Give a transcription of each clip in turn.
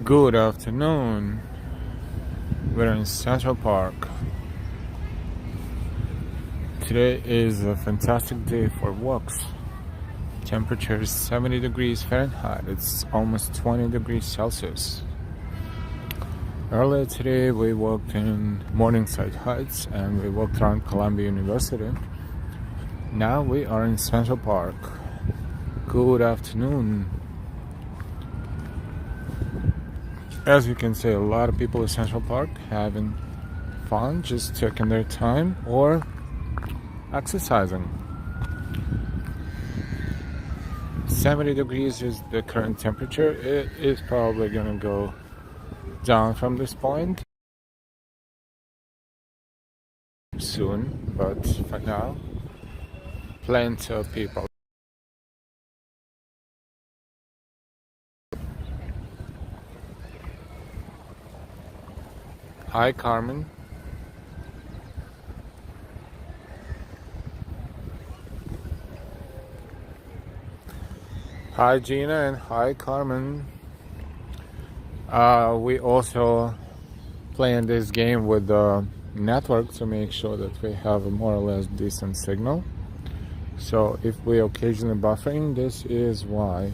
Good afternoon. We're in Central Park. Today is a fantastic day for walks. Temperature is 70 degrees Fahrenheit. It's almost 20 degrees Celsius. Earlier today we walked in Morningside Heights and we walked around Columbia University. Now we are in Central Park. Good afternoon. As you can see, a lot of people in Central Park having fun, just taking their time or exercising. 70 degrees is the current temperature. It is probably gonna go down from this point soon, but for now, plenty of people. Hi, Carmen. Hi, Gina, and hi, Carmen. We also playing this game with the network to make sure that we have a more or less decent signal. So if we occasionally buffering, this is why.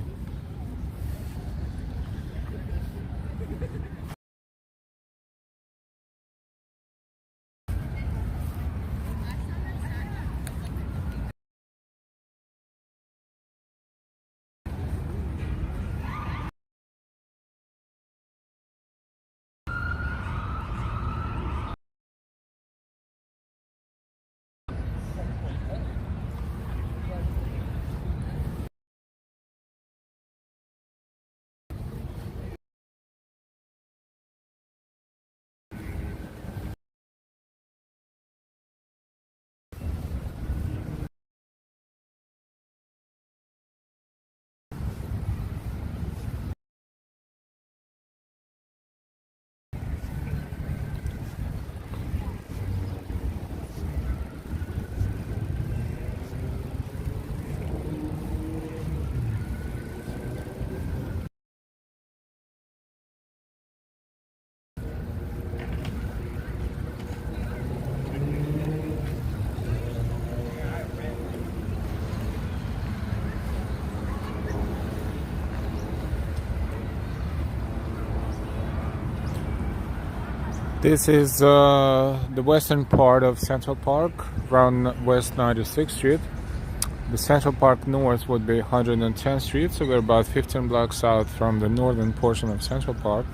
This is the western part of Central Park, around West 96th Street. The Central Park North would be 110th Street, so we're about 15 blocks out from the northern portion of Central Park.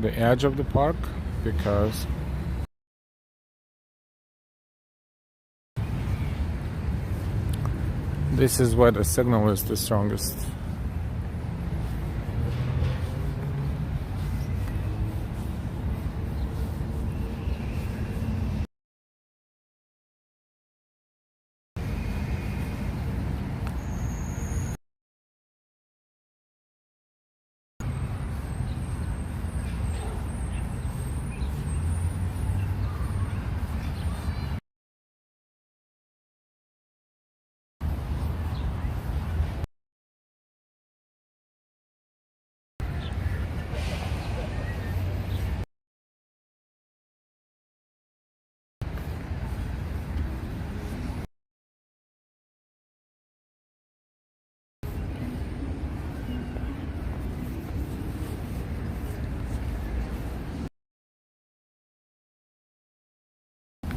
The edge of the park, because this is where the signal is the strongest.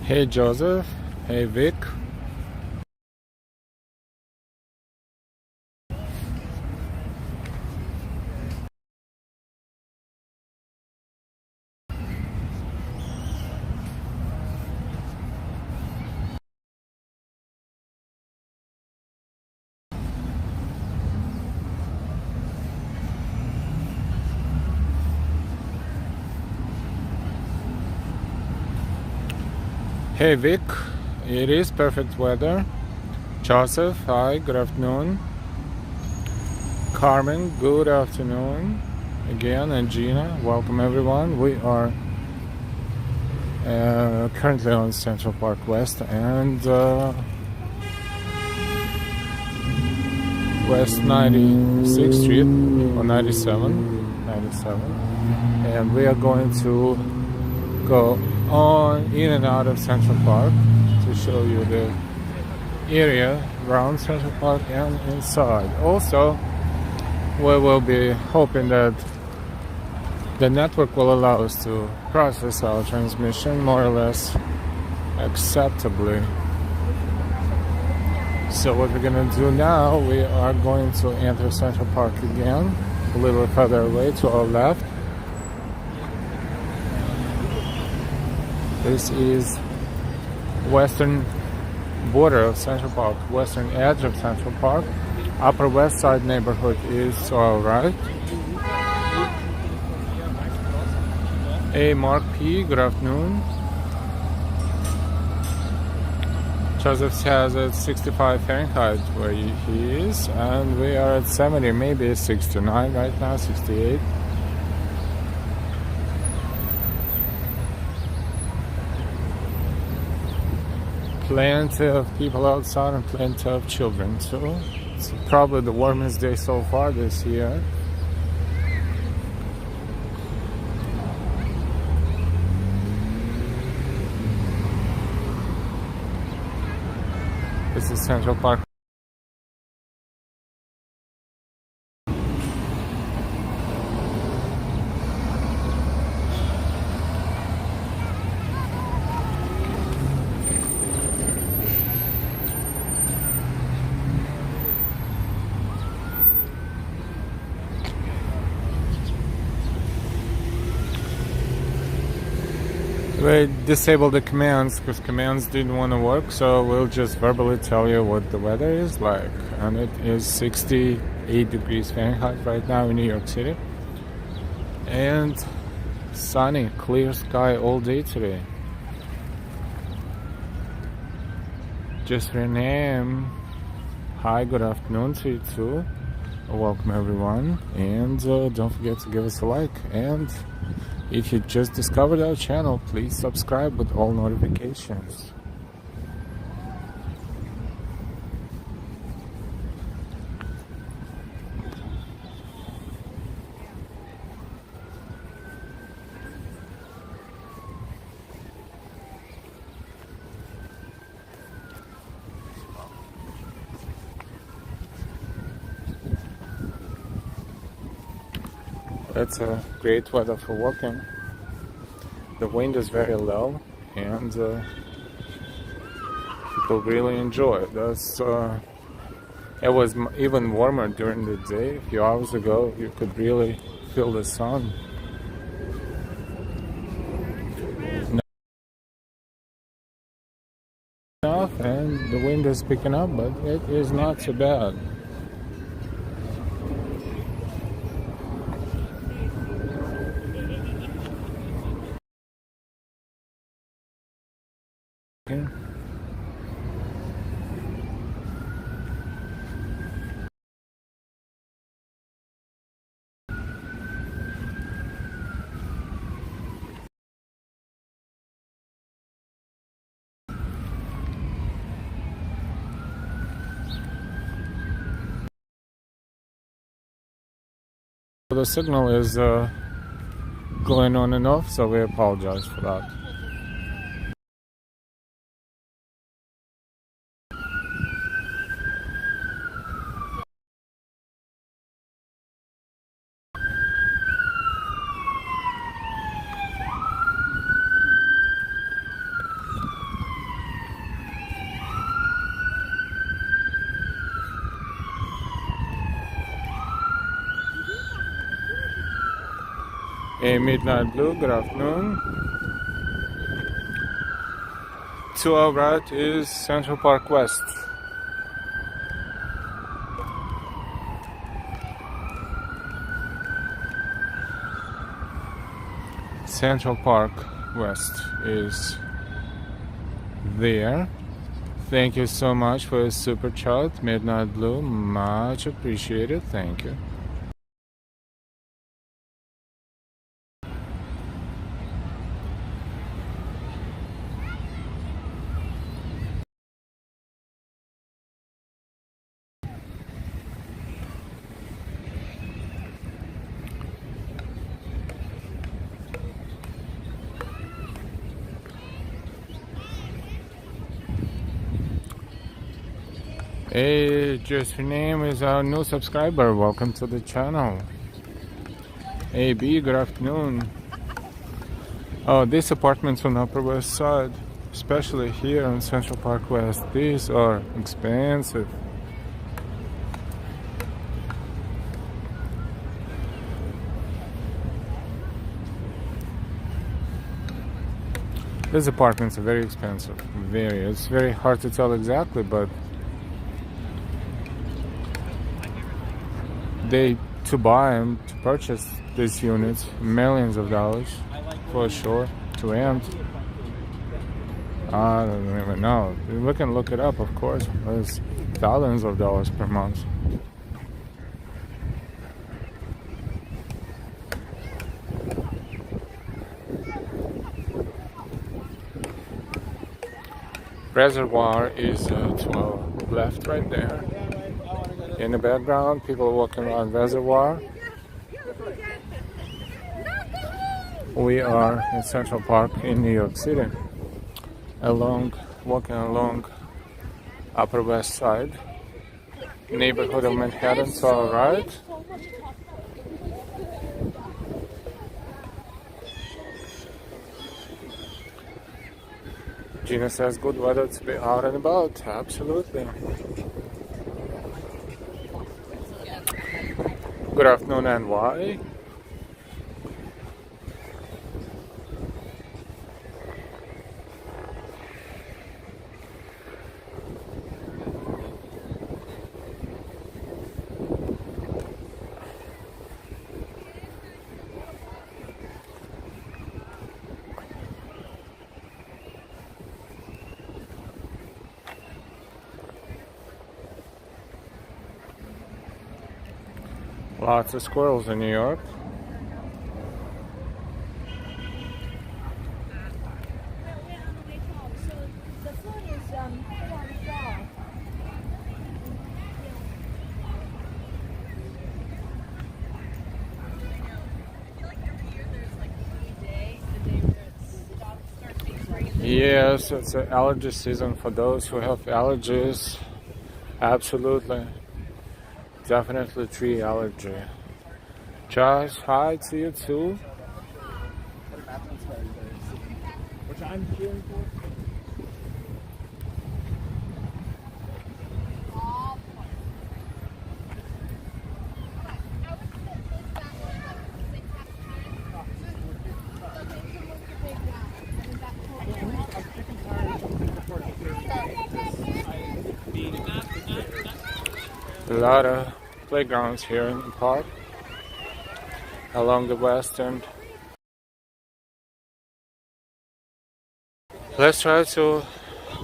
Hey Joseph, hey Vic. Hey Vic, it is perfect weather. Joseph, hi, good afternoon. Carmen, good afternoon again, and Gina, welcome everyone. We are currently on Central Park West and West 96th Street, or 97, and we are going to go on in and out of Central Park to show you the area around Central Park and inside. Also, we will be hoping that the network will allow us to process our transmission more or less acceptably. So what we're gonna do now, we are going to enter Central Park again, a little further away to our left. This is western border of Central Park, western edge of Central Park. Upper West Side neighborhood is to our right. Hey, Mark P, good afternoon. Joseph has at 65 Fahrenheit where he is, and we are at 70, maybe 69 right now, 68. Plenty of people outside and plenty of children too. It's probably the warmest day so far this year. This is Central Park. We disabled the commands because commands didn't want to work, so we'll just verbally tell you what the weather is like. And it is 68 degrees Fahrenheit right now in New York City. And sunny, clear sky all day today. Just rename. Hi, good afternoon to you too. Welcome everyone. And don't forget to give us a like. And if you just discovered our channel, please subscribe with all notifications. It's a great weather for walking. The wind is very low and people really enjoy it. It was even warmer during the day. A few hours ago you could really feel the sun. And the wind is picking up, but it is not so bad. Okay. The signal is going on and off, so we apologize for that. Hey, Midnight Blue, good afternoon. To our right is Central Park West. Central Park West is there. Thank you so much for your super chat, Midnight Blue. Much appreciated. Thank you. Hey, just your name is our new subscriber. Welcome to the channel. Hey B, good afternoon. Oh, these apartments on Upper West Side, especially here in Central Park West, these are expensive. These apartments are very expensive. It's very hard to tell exactly, but to purchase these units, millions of dollars for sure, to rent. I don't even know. We can look it up, of course. It's thousands of dollars per month. Reservoir is to our left right there. In the background, people walking around Reservoir. We are in Central Park in New York City, walking along Upper West Side, neighborhood of Manhattan to our right. Gina says good weather to be out and about. Absolutely. Good afternoon, NY. Lots of squirrels in New York. Yes, it's an allergy season for those who have allergies. Absolutely. Definitely tree allergy. Josh, hi to you too. Which I'm cheering for. A lot of playgrounds here in the park along the west end. Let's try to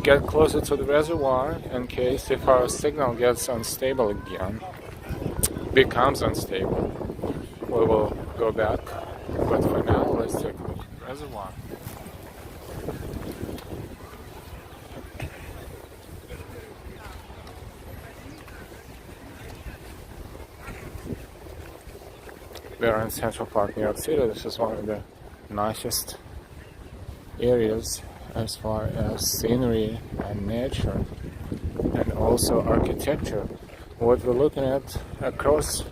get closer to the reservoir in case if our signal gets unstable again, becomes unstable, we will go back. But for now, let's take a look at the reservoir. We are in Central Park, New York City. This is one of the nicest areas as far as scenery and nature and also architecture. What we're looking at across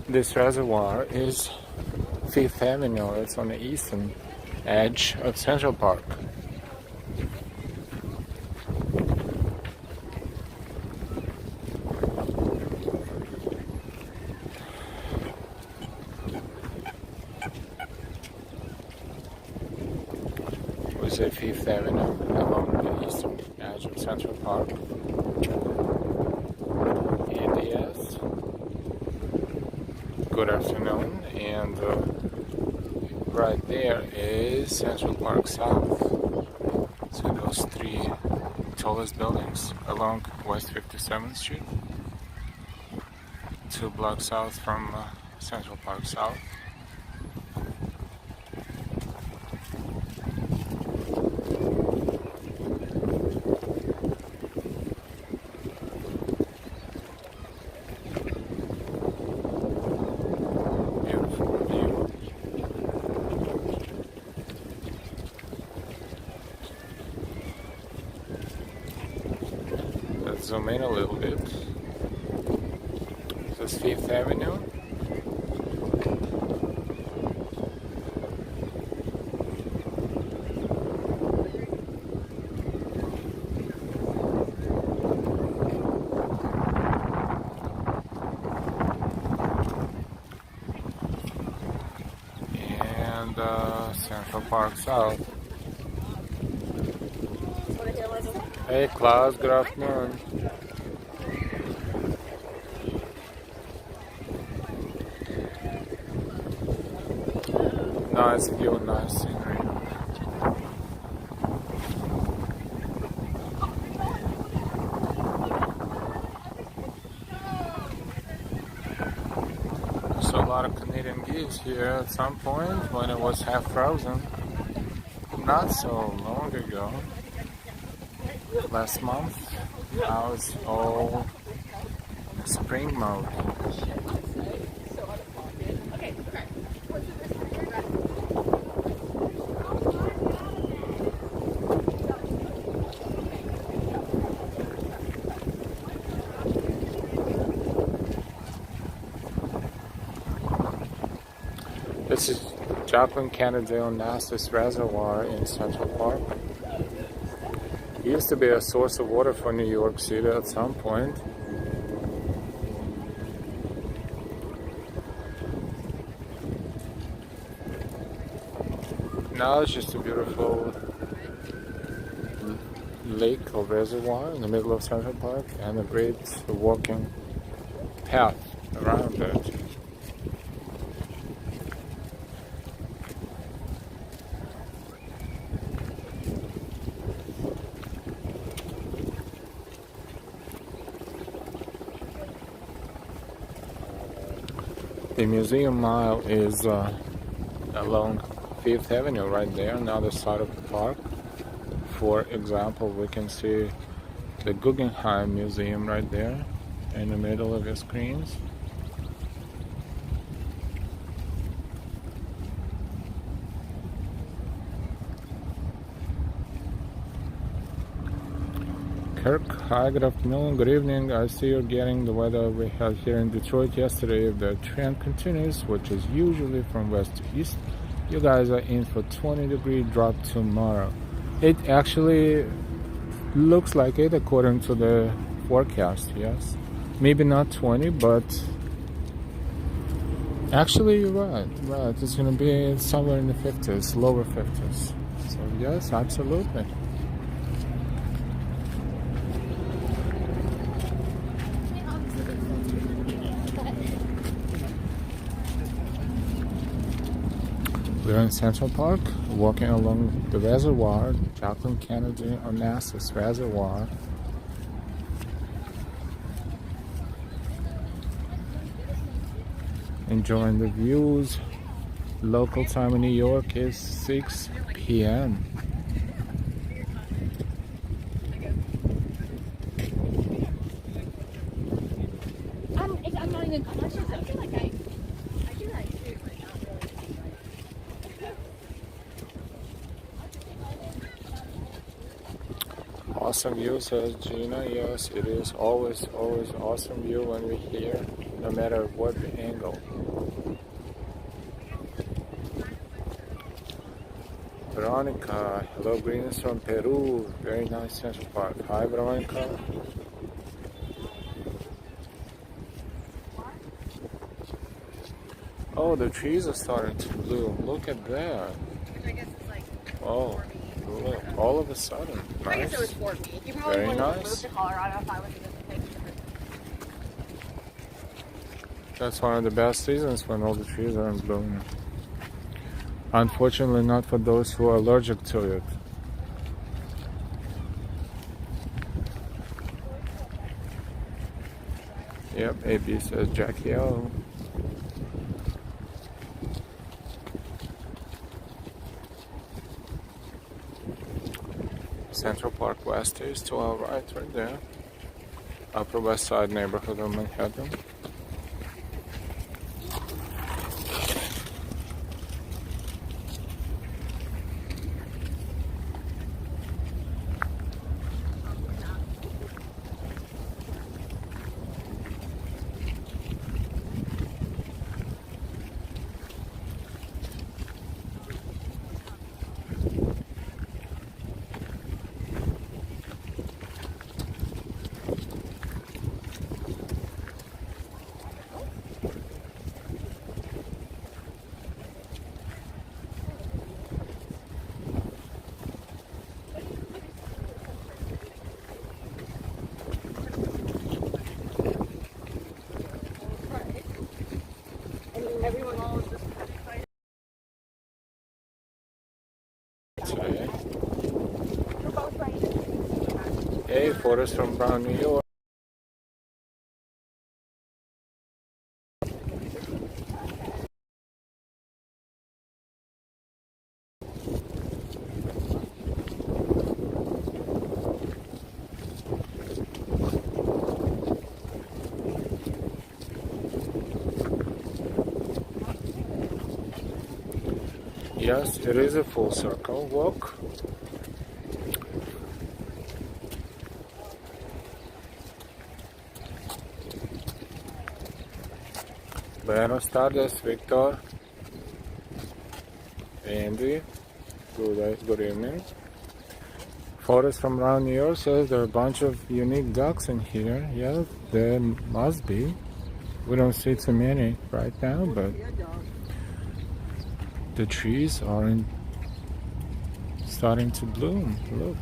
this reservoir is Fifth Avenue. It's on the eastern edge of Central Park. At Fifth Avenue along the eastern edge of Central Park. And yes, good afternoon. And right there is Central Park South. So those tallest buildings along West 57th Street, 2 blocks south from Central Park South. Beautiful view. Let's zoom in a little bit. This is 5th Avenue. And Central Park South. Hey Klaus, good afternoon. Nice view, nice scenery. So a lot of Canadian geese here at some point when it was half frozen. Not so long ago. Last month. Now it's all spring mode. This is Joplin Kennedy Onassis Reservoir in Central Park. It used to be a source of water for New York City at some point. Now it's just a beautiful lake or reservoir in the middle of Central Park and a great walking path around it. The museum mile is along 5th Avenue right there on the other side of the park. For example, we can see the Guggenheim Museum right there in the middle of your screens. Kirk, hi, good afternoon, good evening. I see you're getting the weather we had here in Detroit yesterday. If the trend continues, which is usually from west to east, you guys are in for 20-degree drop tomorrow. It actually looks like it according to the forecast, yes. Maybe not 20, but actually you're right. It's going to be somewhere in the 50s, lower 50s. So yes, absolutely. We're in Central Park, walking along the reservoir, Joplin Kennedy Onassis Reservoir. Enjoying the views. Local time in New York is 6 p.m. I'm not even conscious. I feel like I do that too, but not really. Awesome view, says Gina. Yes, it is always awesome view when we're here, no matter what the angle. Veronica, hello, greetings from Peru. Very nice Central Park. Hi, Veronica. Oh, the trees are starting to bloom. Look at that. I guess it's like. Oh, look, all of a sudden. Nice. I guess it was for me. You probably Very wouldn't have nice. moved to Colorado if I was in this picture. That's one of the best seasons when all the trees are in bloom. Unfortunately, not for those who are allergic to it. Yep, AB says Jackie O. Central Park West is to our right there. Upper West Side neighborhood of Manhattan. Everyone all just Today. we're both right. Hey, photos from Brown, New York. Yes, it is a full circle walk. Buenos tardes, Victor. Andy. Good evening. Photos from around New York says there are a bunch of unique ducks in here. Yeah, there must be. We don't see too many right now, but the trees are starting to bloom. Look,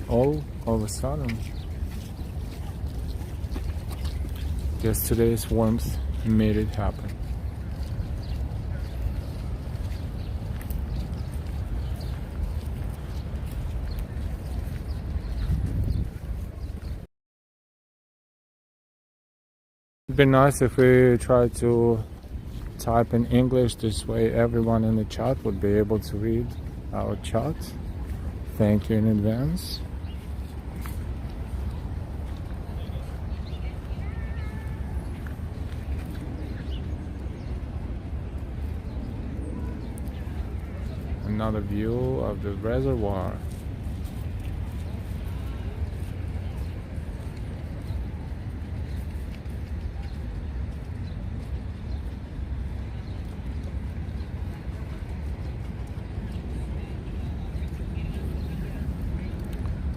all of a sudden. Guess today's warmth made it happen. It'd be nice if we try to type in English, this way everyone in the chat would be able to read our chat. Thank you in advance. Another view of the reservoir.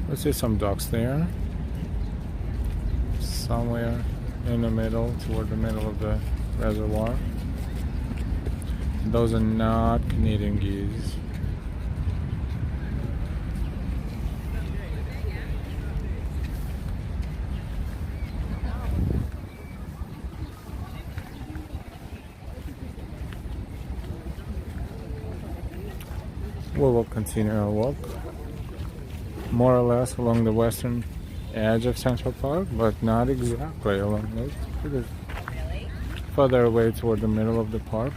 Let's see some ducks there. Somewhere in the middle, toward the middle of the reservoir. Those are not Canadian geese. We will continue our walk more or less along the western edge of Central Park, but not exactly along it. Pretty further away toward the middle of the park.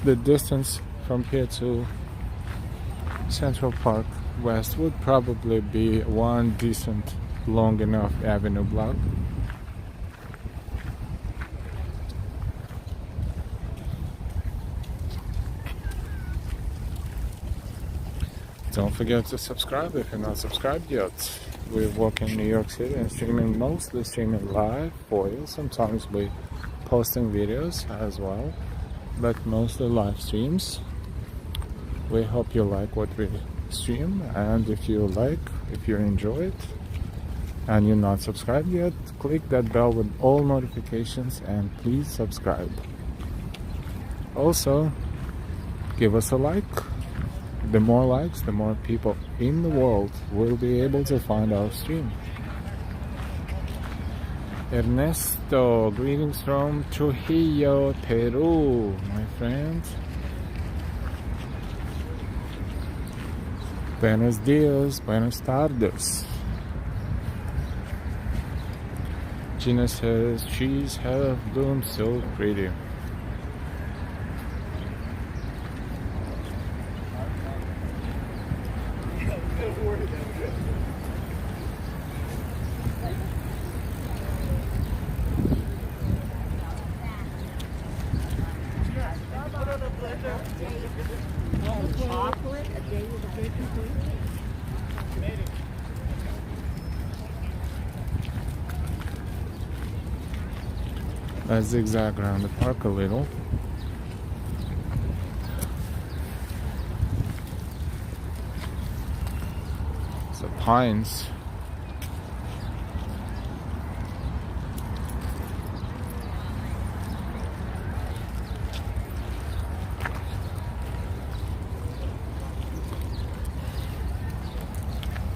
The distance from here to Central Park West would probably be one decent long enough avenue block. Don't forget to subscribe if you're not subscribed yet. We work in New York City and mostly streaming live for you. Sometimes we posting videos as well, but mostly live streams. We hope you like what we stream, and if you enjoy it and you're not subscribed yet, click that bell with all notifications and please subscribe. Also, give us a like. The more likes, the more people in the world will be able to find our stream. Ernesto, greetings from Trujillo, Peru, my friend. Buenos dias, buenas tardes. Gina says trees have bloomed so pretty. Let's zigzag around the park a little. So pines.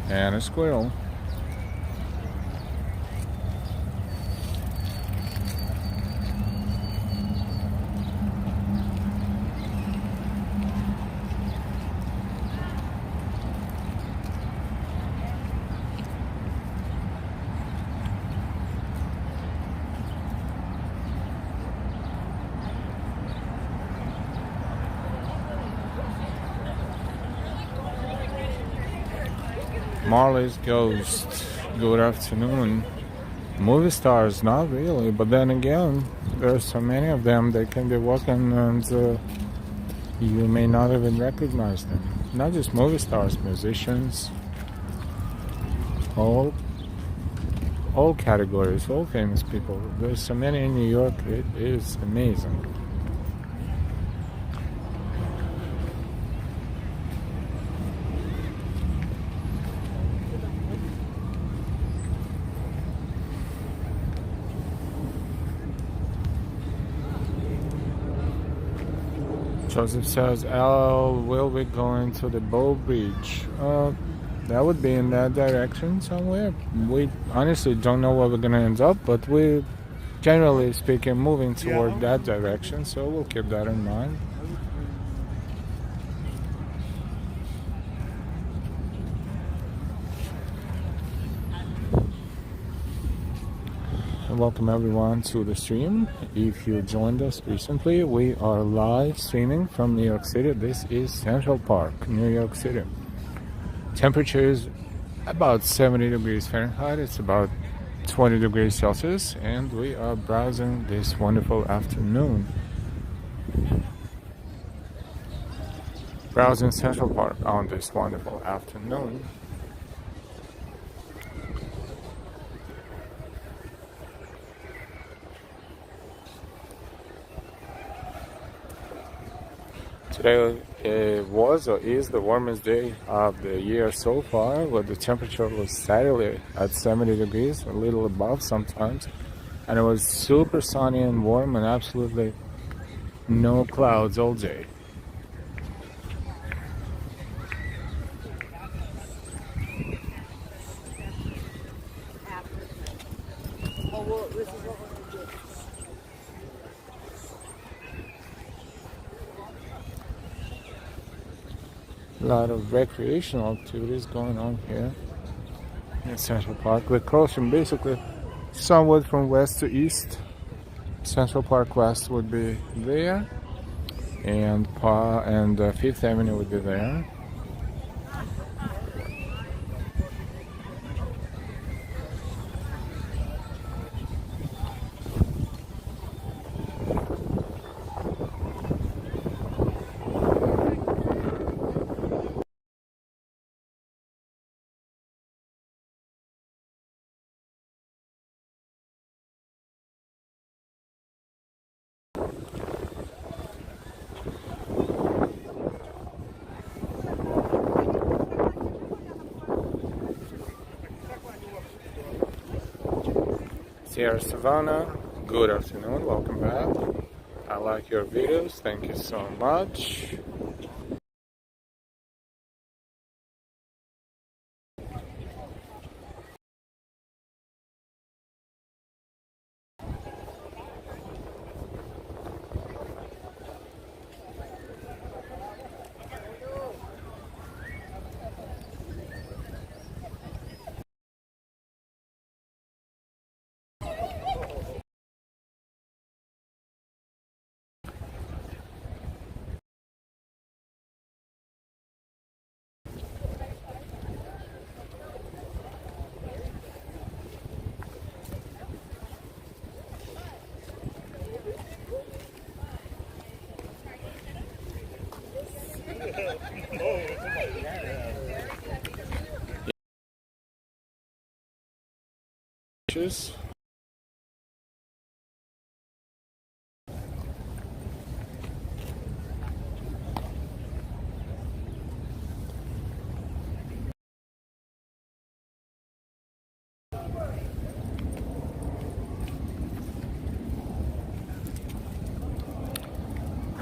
And a squirrel. Marley's Ghost. Good afternoon. Movie stars, not really, but then again, there's so many of them. They can be walking and you may not even recognize them. Not just movie stars, musicians, all categories, all famous people. There's so many in New York. It is amazing. Joseph says, Al will be going to the Bow Bridge. That would be in that direction somewhere. We honestly don't know where we're going to end up, but we, generally speaking, moving toward that direction, so we'll keep that in mind. Welcome everyone to the stream. If you joined us recently, we are live streaming from New York City. This is Central Park, New York City. Temperature is about 70 degrees Fahrenheit. It's about 20 degrees Celsius, and we are browsing this wonderful afternoon. Browsing Central Park on this wonderful afternoon. Today was or is the warmest day of the year so far, where the temperature was steadily at 70 degrees, a little above sometimes, and it was super sunny and warm and absolutely no clouds all day. A lot of recreational activities going on here in Central Park. We're crossing basically somewhat from west to east. Central Park West would be there, and Fifth Avenue would be there. Sierra Savannah, good afternoon, welcome back. I like your videos, thank you so much. beaches.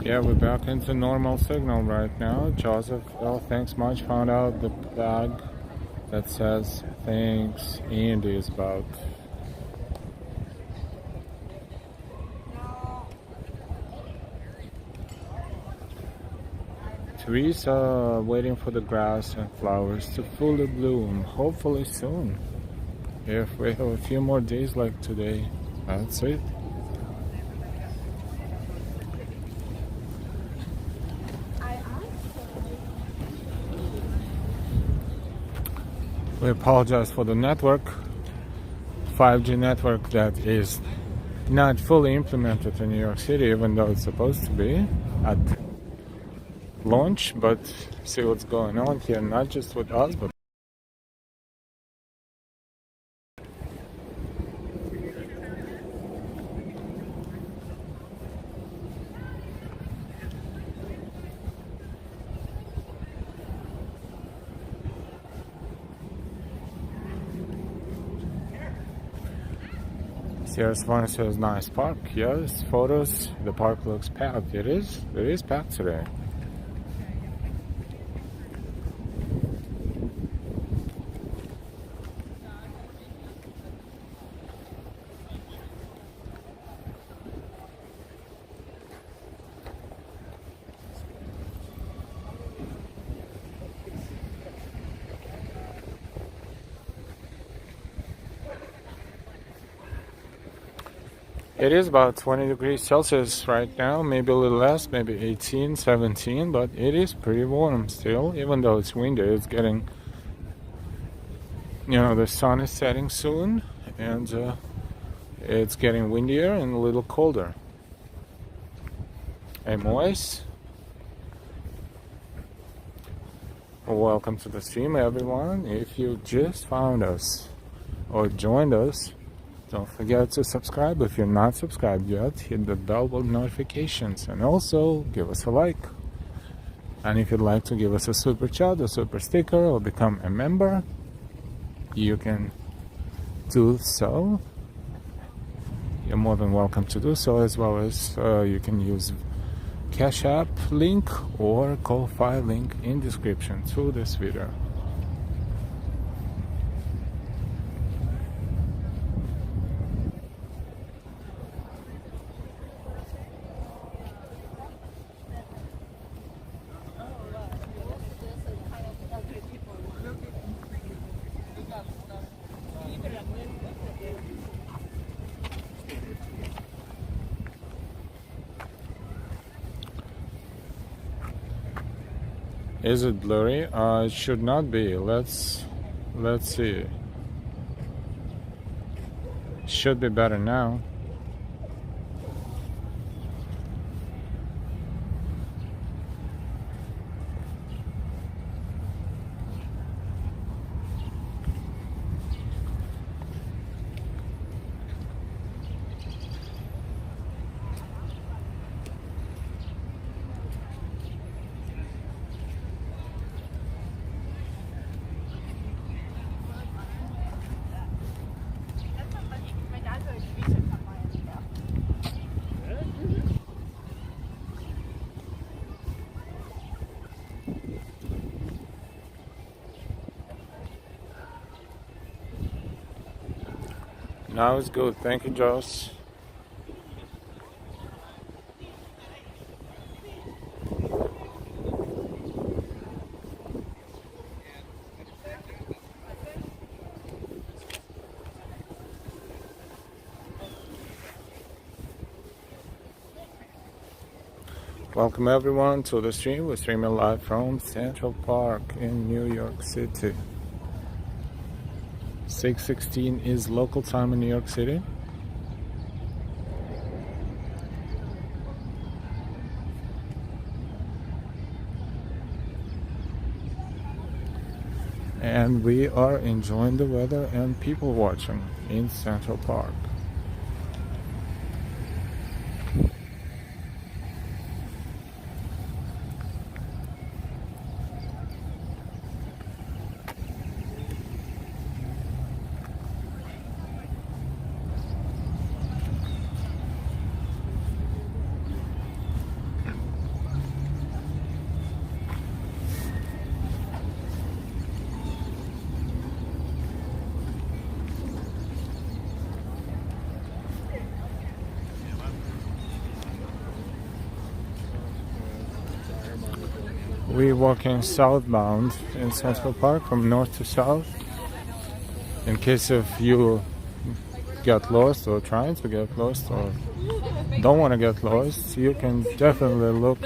Yeah, we're back into normal signal right now. Joseph, thanks much, found out the flag that says thanks Andy is about. Trees are waiting for the grass and flowers to fully bloom, hopefully soon. If we have a few more days like today, that's it. We apologize for the network, 5G network that is not fully implemented in New York City, even though it's supposed to be at launch. But see what's going on here, not just with us, but Sierra's One says nice park. Yes, photos. The park looks packed. It is packed today. It is about 20 degrees Celsius right now, maybe a little less, maybe 18, 17, but it is pretty warm still, even though it's windy. It's getting, the sun is setting soon, and it's getting windier and a little colder. Hey, Moise. Welcome to the stream, everyone. If you just found us or joined us, don't forget to subscribe. If you're not subscribed yet, hit the bell with notifications, and also give us a like. And if you'd like to give us a super chat, a super sticker, or become a member, you can do so. You're more than welcome to do so, as well as you can use Cash App link or Ko-Fi link in description to this video. Is it blurry? It should not be. Let's see. Should be better now. Now it's good. Thank you, Joss. Welcome everyone to the stream. We're streaming live from Central Park in New York City. 6:16 is local time in New York City. And we are enjoying the weather and people watching in Central Park. We're walking southbound in Central Park from north to south. In case if you get lost or trying to get lost or don't want to get lost, you can definitely look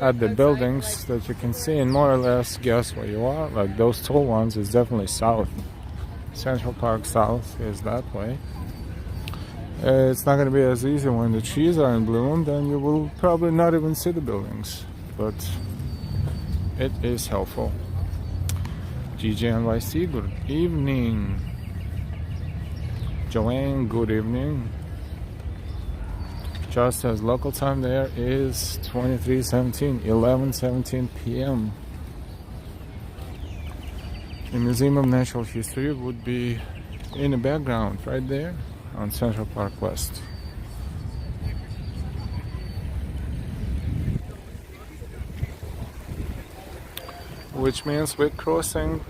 at the buildings that you can see and more or less guess where you are. Like those tall ones is definitely south. Central Park South is that way. It's not going to be as easy when the trees are in bloom, then you will probably not even see the buildings. But it is helpful. NYC, good evening. Joanne, good evening. Just as local time there is 23:17, 11:17 p.m. The Museum of Natural History would be in the background right there on Central Park West. Which means we're crossing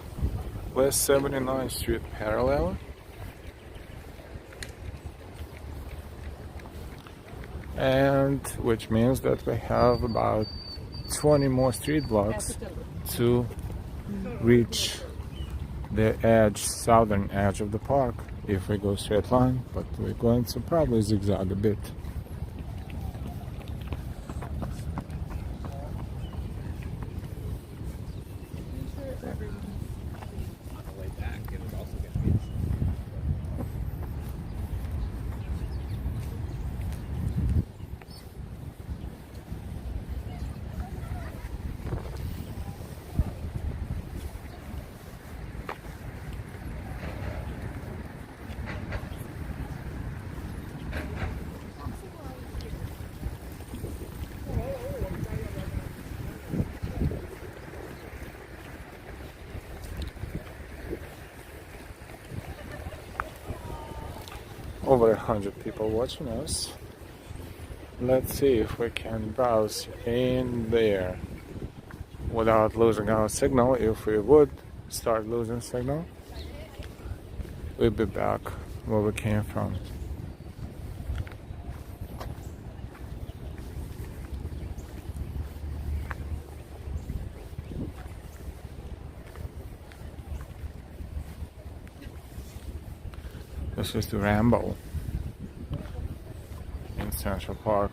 West 79th Street parallel. And which means that we have about 20 more street blocks to reach the edge, southern edge of the park if we go straight line, but we're going to probably zigzag a bit. Over 100 people watching us. Let's see if we can browse in there without losing our signal. If we would start losing signal, we'll be back where we came from. This is the Rambo in Central Park.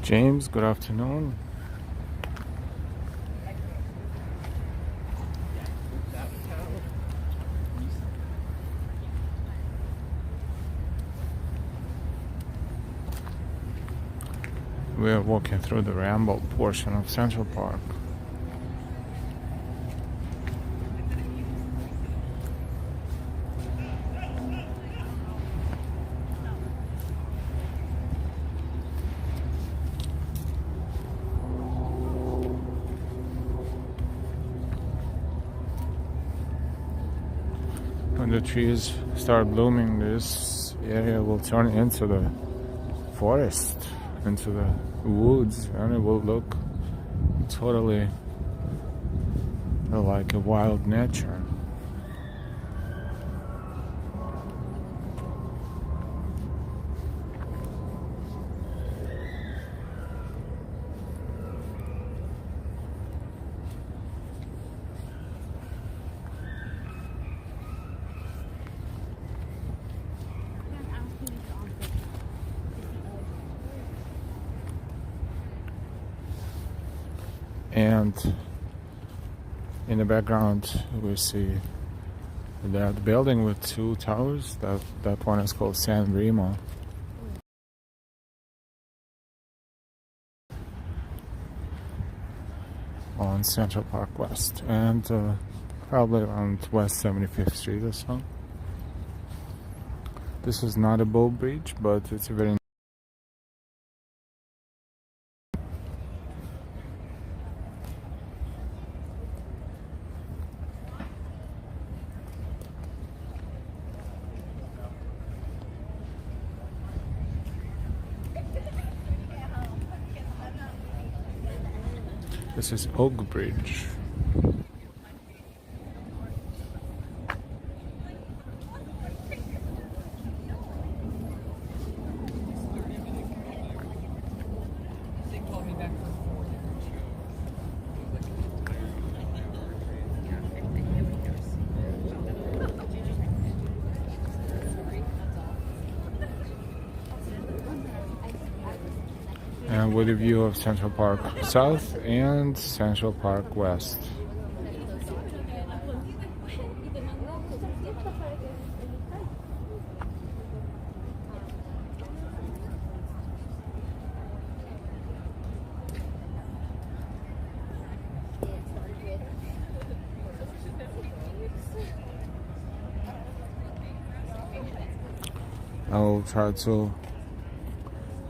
James, good afternoon. We are walking through the Rambo portion of Central Park. When the trees start blooming, this area will turn into the forest, into the woods, and it will look totally like a wild nature. And in the background we see That building with 2 towers, that one is called San Remo. On Central Park West, and probably around West 75th Street or so. This is not a boat bridge, but it's a very This is Oak Bridge. And with a view of Central Park South and Central Park West. I'll try to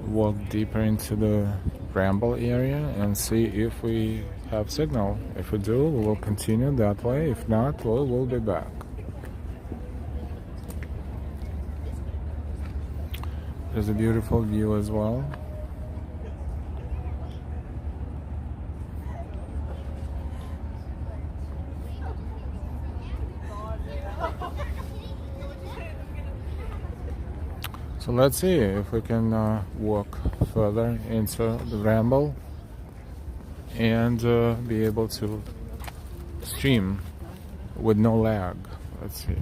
walk deeper into the Ramble area and see if we have signal. If we do, we will continue that way. If not, we'll be back. There's a beautiful view as well. So let's see if we can walk further into the Ramble and be able to stream with no lag. Let's see.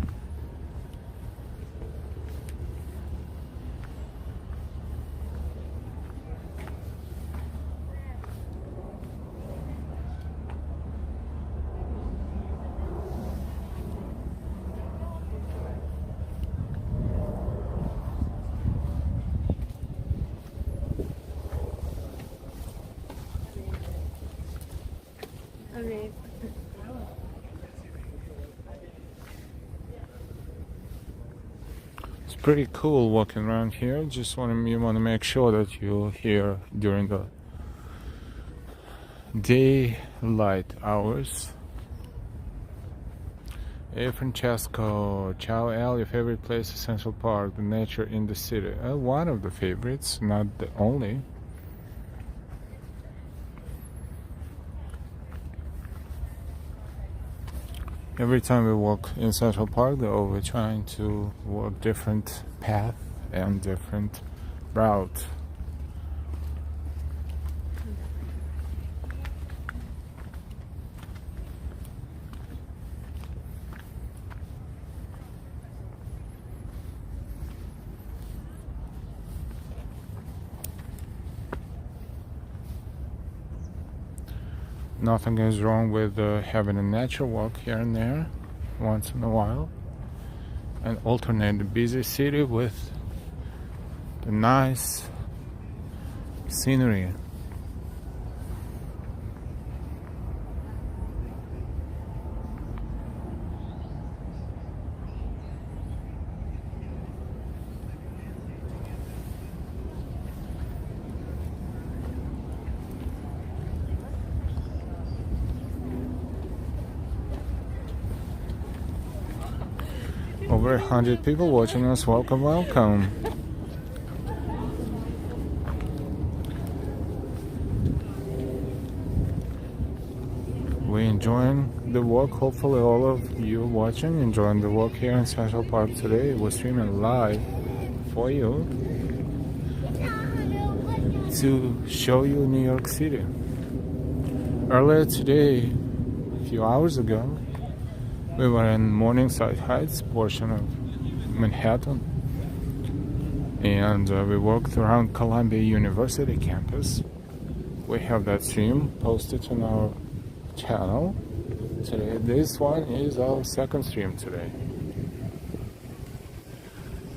It's pretty cool walking around here. Just you want to make sure that you're here during the daylight hours. Hey Francesco, ciao Al, your favorite place is Central Park, the nature in the city. One of the favorites, not the only. Every time we walk in Central Park, though, we're trying to walk different path and different route. Nothing is wrong with having a nature walk here and there once in a while and alternate the busy city with the nice scenery. Over 100 people watching us. Welcome, welcome. We're enjoying the walk. Hopefully all of you watching enjoying the walk here in Central Park today. We're streaming live for you to show you New York City. Earlier today, a few hours ago, we were in Morningside Heights portion of Manhattan, and we walked around Columbia University campus. We have that stream posted on our channel today. This one is our second stream today.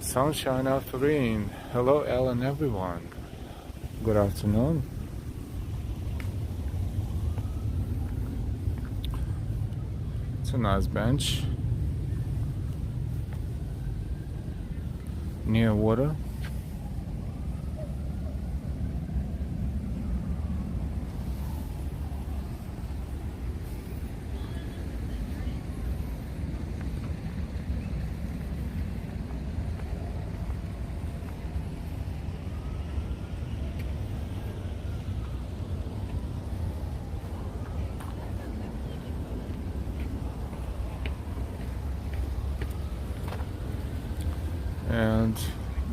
Sunshine after rain. Hello, Ellen, everyone. Good afternoon. It's a nice bench near water. And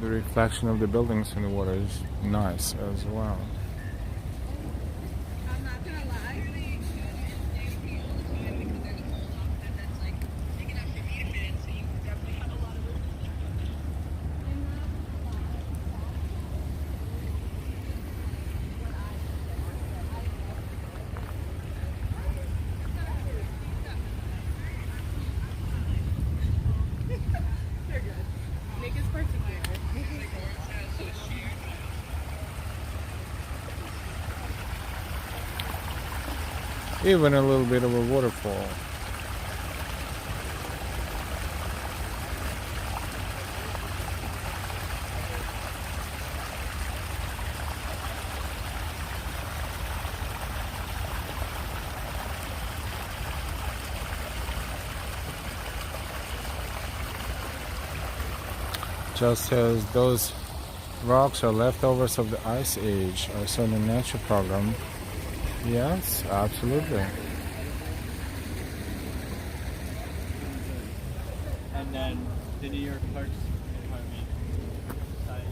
the reflection of the buildings in the water is nice as well. I'm not gonna lie. They pee all the time because they're the cold off, and that's like big enough for me to fit in, so you definitely have a lot of room. They're good. Nick is particular. Even a little bit of a waterfall. Just as those rocks are leftovers of the Ice Age. I saw the nature program. Yes, absolutely. And then the New York Parks Department decided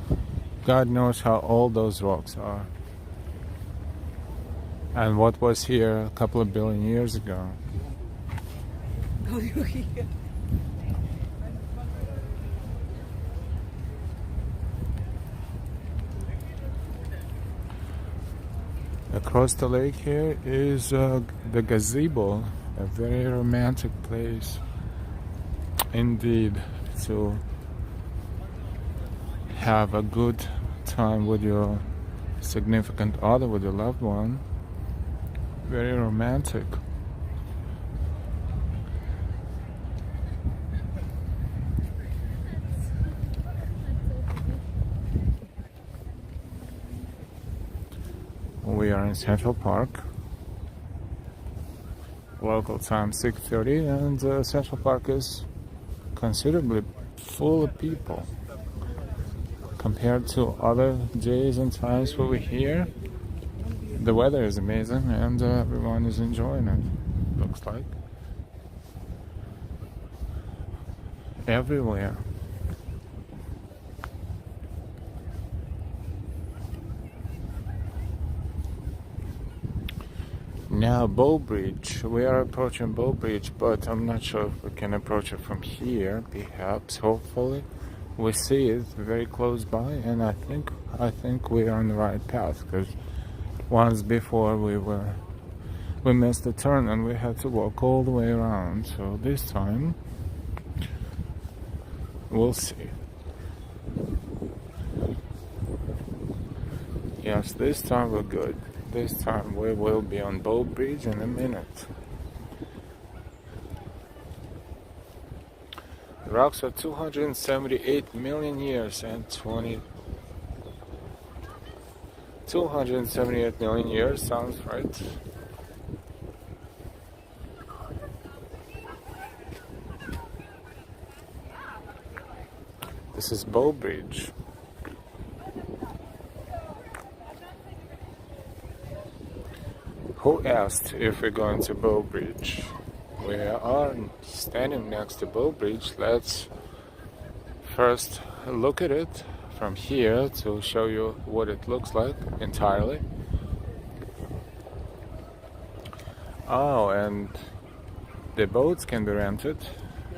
that God knows how old those rocks are. And what was here a couple of billion years ago. Across the lake here is the gazebo, a very romantic place indeed to have a good time with your significant other, with your loved one. Very romantic. We are in Central Park. Local time 6:30, and Central Park is considerably full of people compared to other days and times where we're here. The weather is amazing, and everyone is enjoying it. Looks like everywhere. Now Bow Bridge. We are approaching Bow Bridge, but I'm not sure if we can approach it from here. Perhaps, hopefully, we see it very close by, and I think we are on the right path, because once before we missed the turn and we had to walk all the way around. So this time we'll see. Yes, this time we're good. This time we will be on Bow Bridge in a minute. The rocks are 278 million years and 278 million years, sounds right. This is Bow Bridge. Who asked if we're going to Bow Bridge? We are standing next to Bow Bridge. Let's first look at it from here to show you what it looks like entirely. Oh, and the boats can be rented.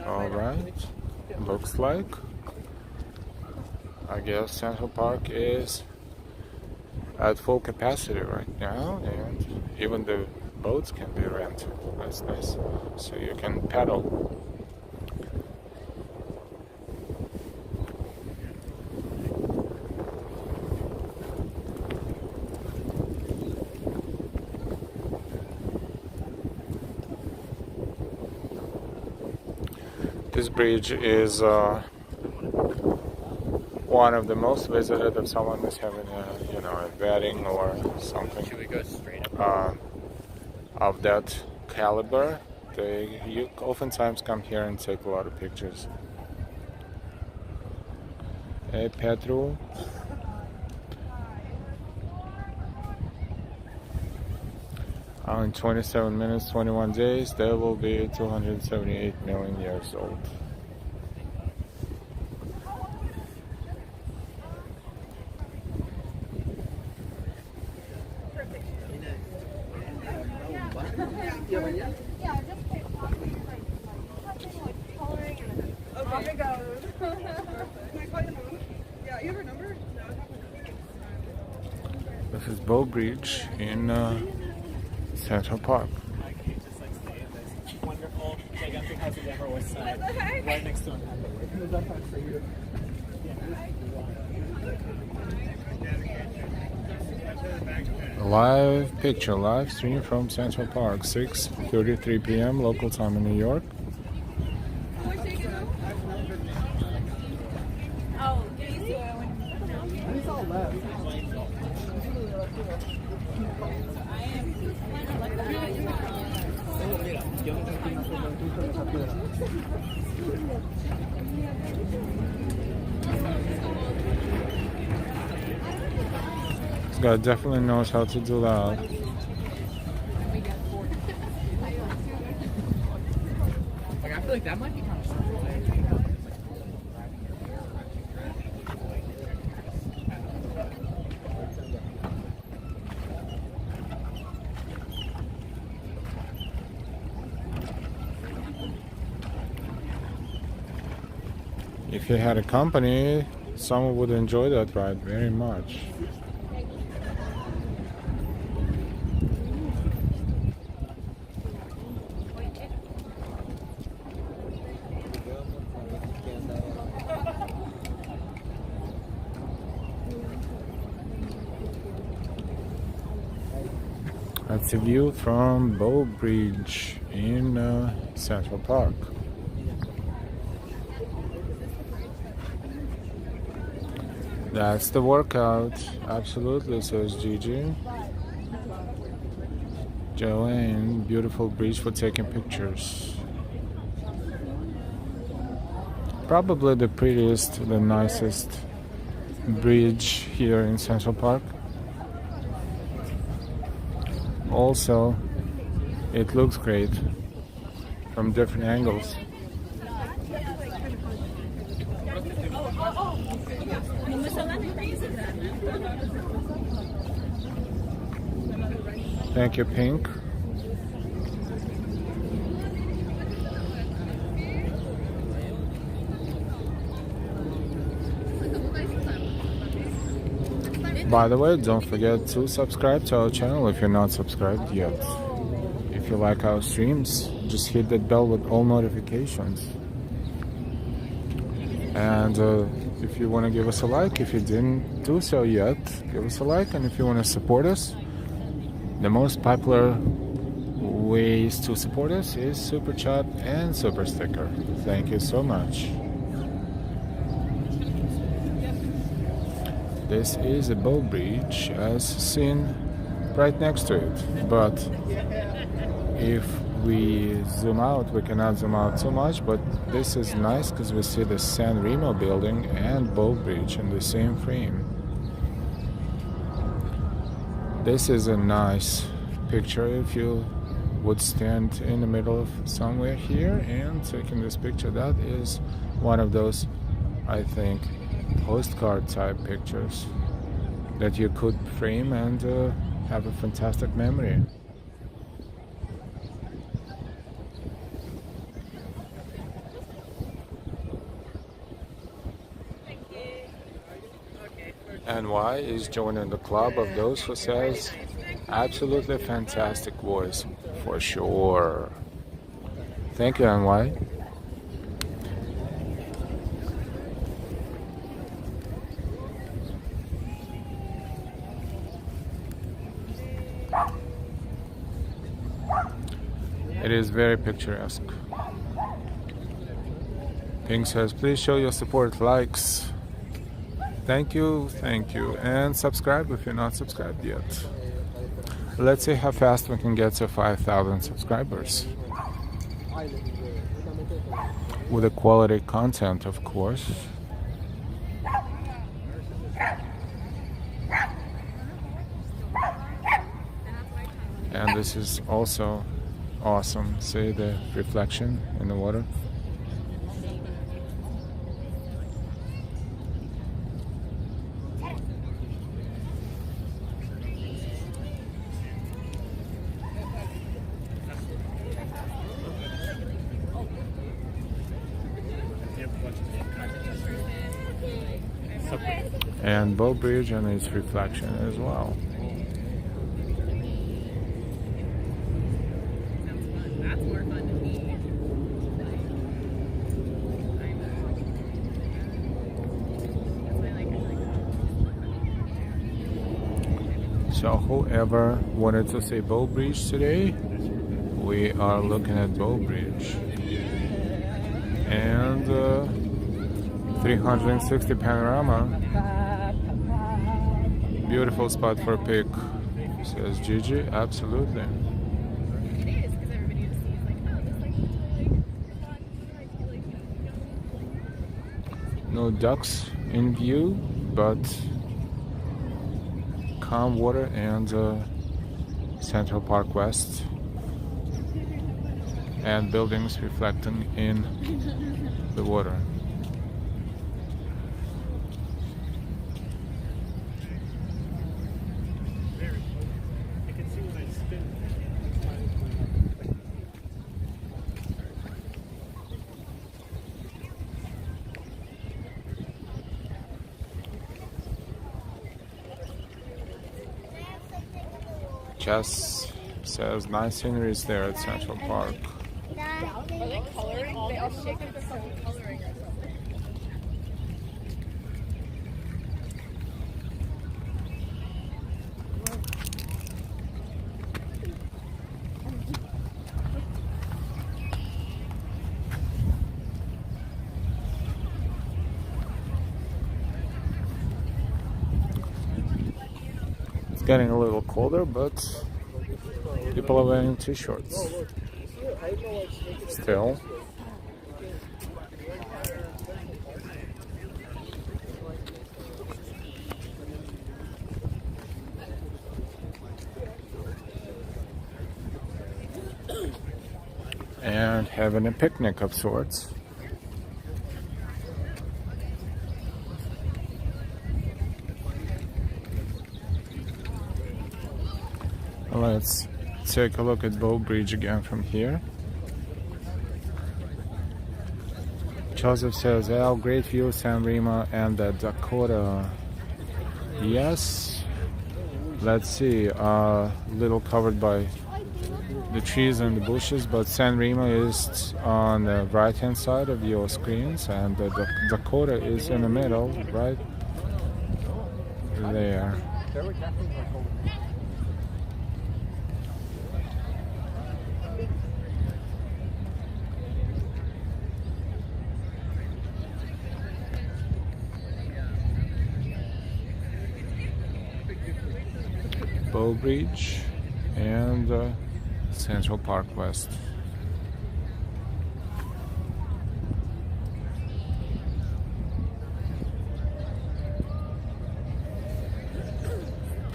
All right. Looks like. I guess Central Park is at full capacity right now, and even the boats can be rented. That's nice. So you can paddle. This bridge is one of the most visited if someone is having a wedding or something. Should we go straight up? Of that caliber. You oftentimes come here and take a lot of pictures. Hey Petru. In 27 minutes, 21 days, they will be 278 million years old. This is Bow Bridge in Central Park. I can't just like stay in this wonderful, gigantic house in the Upper West Side, right next to Untitled. Live picture, live stream from Central Park, 6:33 p.m. local time in New York. This guy definitely knows how to do that. Like I feel like that might be kind of something. If you had a company, someone would enjoy that ride very much. That's a view from Bow Bridge in Central Park. That's the workout. Absolutely, says Gigi. Joanne, beautiful bridge for taking pictures. Probably the prettiest, the nicest bridge here in Central Park. Also, it looks great from different angles. Thank you, Pink. By the way, don't forget to subscribe to our channel if you're not subscribed yet. If you like our streams, just hit that bell with all notifications. And if you want to give us a like, if you didn't do so yet, give us a like. And if you want to support us, the most popular ways to support us is Super Chat and Super Sticker. Thank you so much. This is a bow bridge as seen right next to it. But if we zoom out, we cannot zoom out too much, but this is nice because we see the San Remo building and bow bridge in the same frame. This is a nice picture if you would stand in the middle of somewhere here and taking this picture. That is one of those, I think, postcard type pictures that you could frame and have a fantastic memory. NY is joining the club of those who says Absolutely fantastic voice, for sure. Thank you, NY. It is very picturesque. Pink says, please show your support, likes. Thank you, and subscribe if you're not subscribed yet. Let's see how fast we can get to 5,000 subscribers. With the quality content, of course. And this is also awesome. See the reflection in the water? And Bow Bridge and its reflection as well. That's more fun to me. So whoever wanted to see Bow Bridge today, we are looking at Bow Bridge. And 360 panorama. Beautiful spot for a pic, says Gigi. Absolutely. It is, because everybody just sees like, oh, this like, No ducks in view, but calm water and Central Park West. And buildings reflecting in the water. Jess says nice scenery is there at Central Park. are they coloring? They all shake like they're fucking coloring or something. It's getting a little colder, but people are wearing t-shirts. Still. And having a picnic of sorts. Let's take a look at Bow Bridge again from here. Joseph says, "Oh, great view, San Remo and the Dakota." Yes. Let's see. Little covered by the trees and the bushes, but San Remo is on the right-hand side of your screens, and the Dakota is in the middle, right there. Bow Bridge and Central Park West.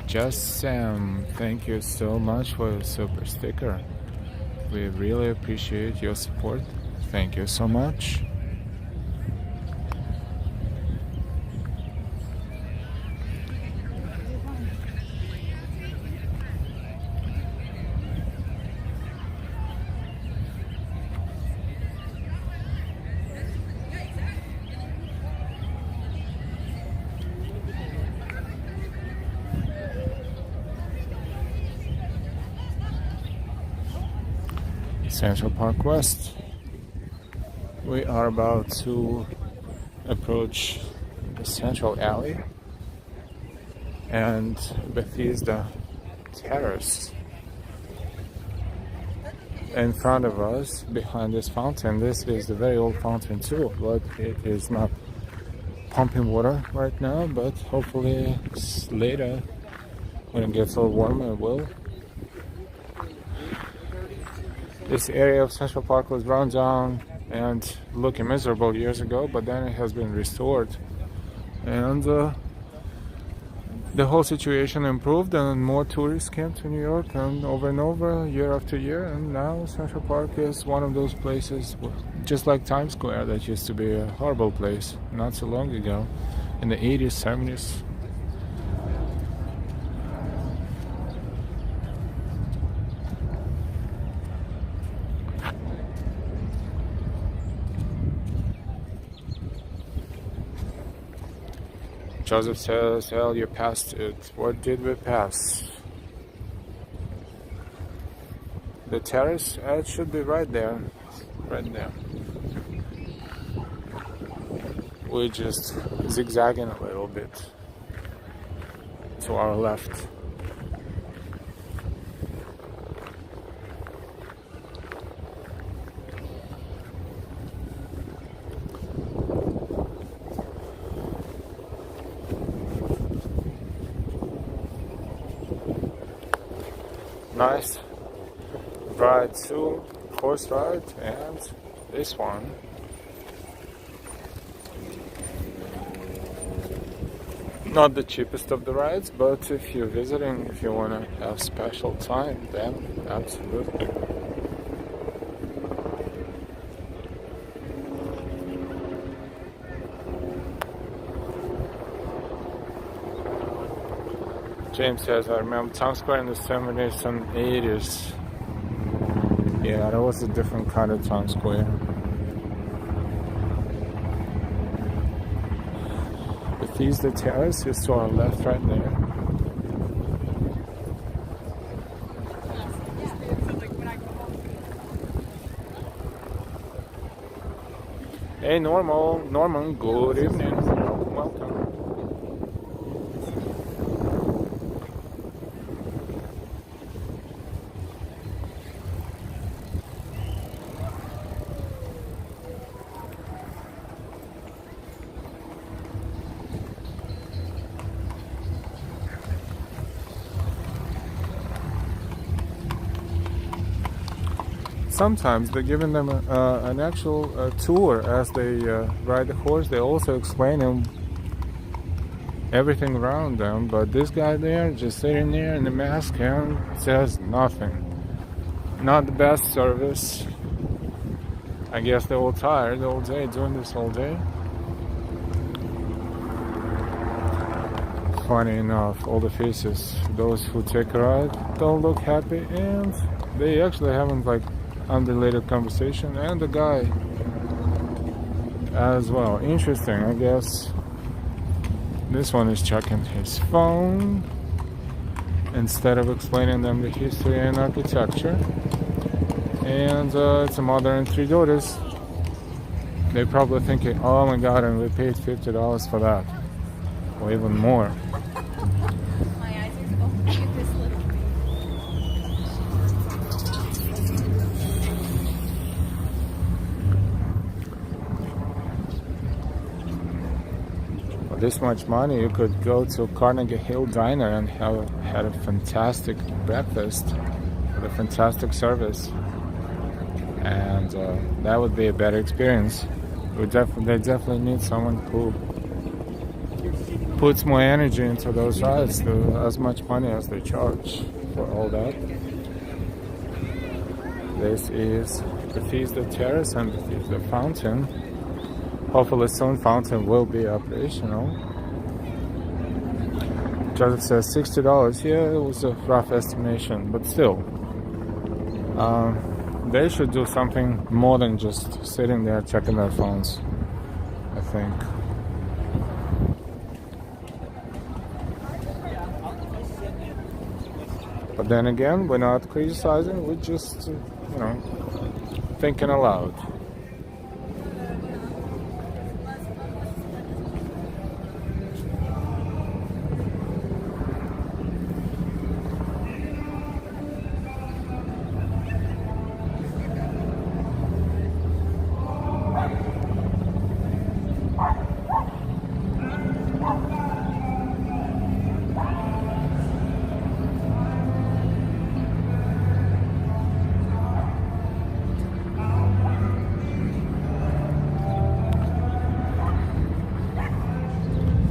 Just Sam, thank you so much for your super sticker. We really appreciate your support. Thank you so much. Central Park West. We are about to approach the Central Alley and Bethesda Terrace. In front of us, behind this fountain, this is a very old fountain too, but it is not pumping water right now, but hopefully later, when it gets a little warmer, it will. This area of Central Park was run down and looking miserable years ago, but then it has been restored. And the whole situation improved and more tourists came to New York and over, year after year. And now Central Park is one of those places, just like Times Square, that used to be a horrible place not so long ago, in the 80s, 70s. Joseph says, hell, you passed it. What did we pass? The terrace? It should be right there. Right there. We're just zigzagging a little bit to our left. Nice ride too, horse ride, and this one. Not the cheapest of the rides, but if you're visiting, if you want to have special time, then absolutely. James says, I remember Times Square in the 70s and 80s. Yeah, that was a different kind of Times Square. Bethesda Terrace is to our left right there. Hey Norman, good evening. Welcome. Sometimes they're giving them an actual tour as they ride the horse. They also explain them everything around them. But this guy there, just sitting there in the mask and says nothing. Not the best service. I guess they're all tired all day, doing this all day. Funny enough, all the faces, those who take a ride, don't look happy, and they actually haven't like unrelated conversation, and the guy as well. Interesting, I guess. This one is checking his phone instead of explaining them the history and architecture. And it's a mother and 3 daughters. They're probably thinking, oh my god, and we paid $50 for that, or even more. My eyes are so big at this little thing. For this much money, you could go to Carnegie Hill Diner and had a fantastic breakfast with a fantastic service, and that would be a better experience. They definitely need someone who puts more energy into those rides, as much money as they charge for all that. This is Bethesda Terrace and Bethesda Fountain. Hopefully soon Fountain will be operational. Joseph says $60. Yeah, it was a rough estimation, but still. They should do something more than just sitting there checking their phones, I think. But then again, we're not criticizing, we're just, thinking aloud.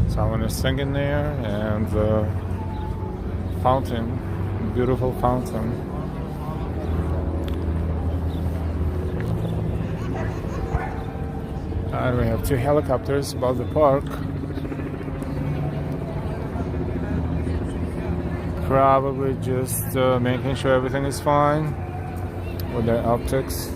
Someone is singing there, and the fountain, beautiful fountain. And we have two helicopters above the park. Probably just making sure everything is fine with their optics.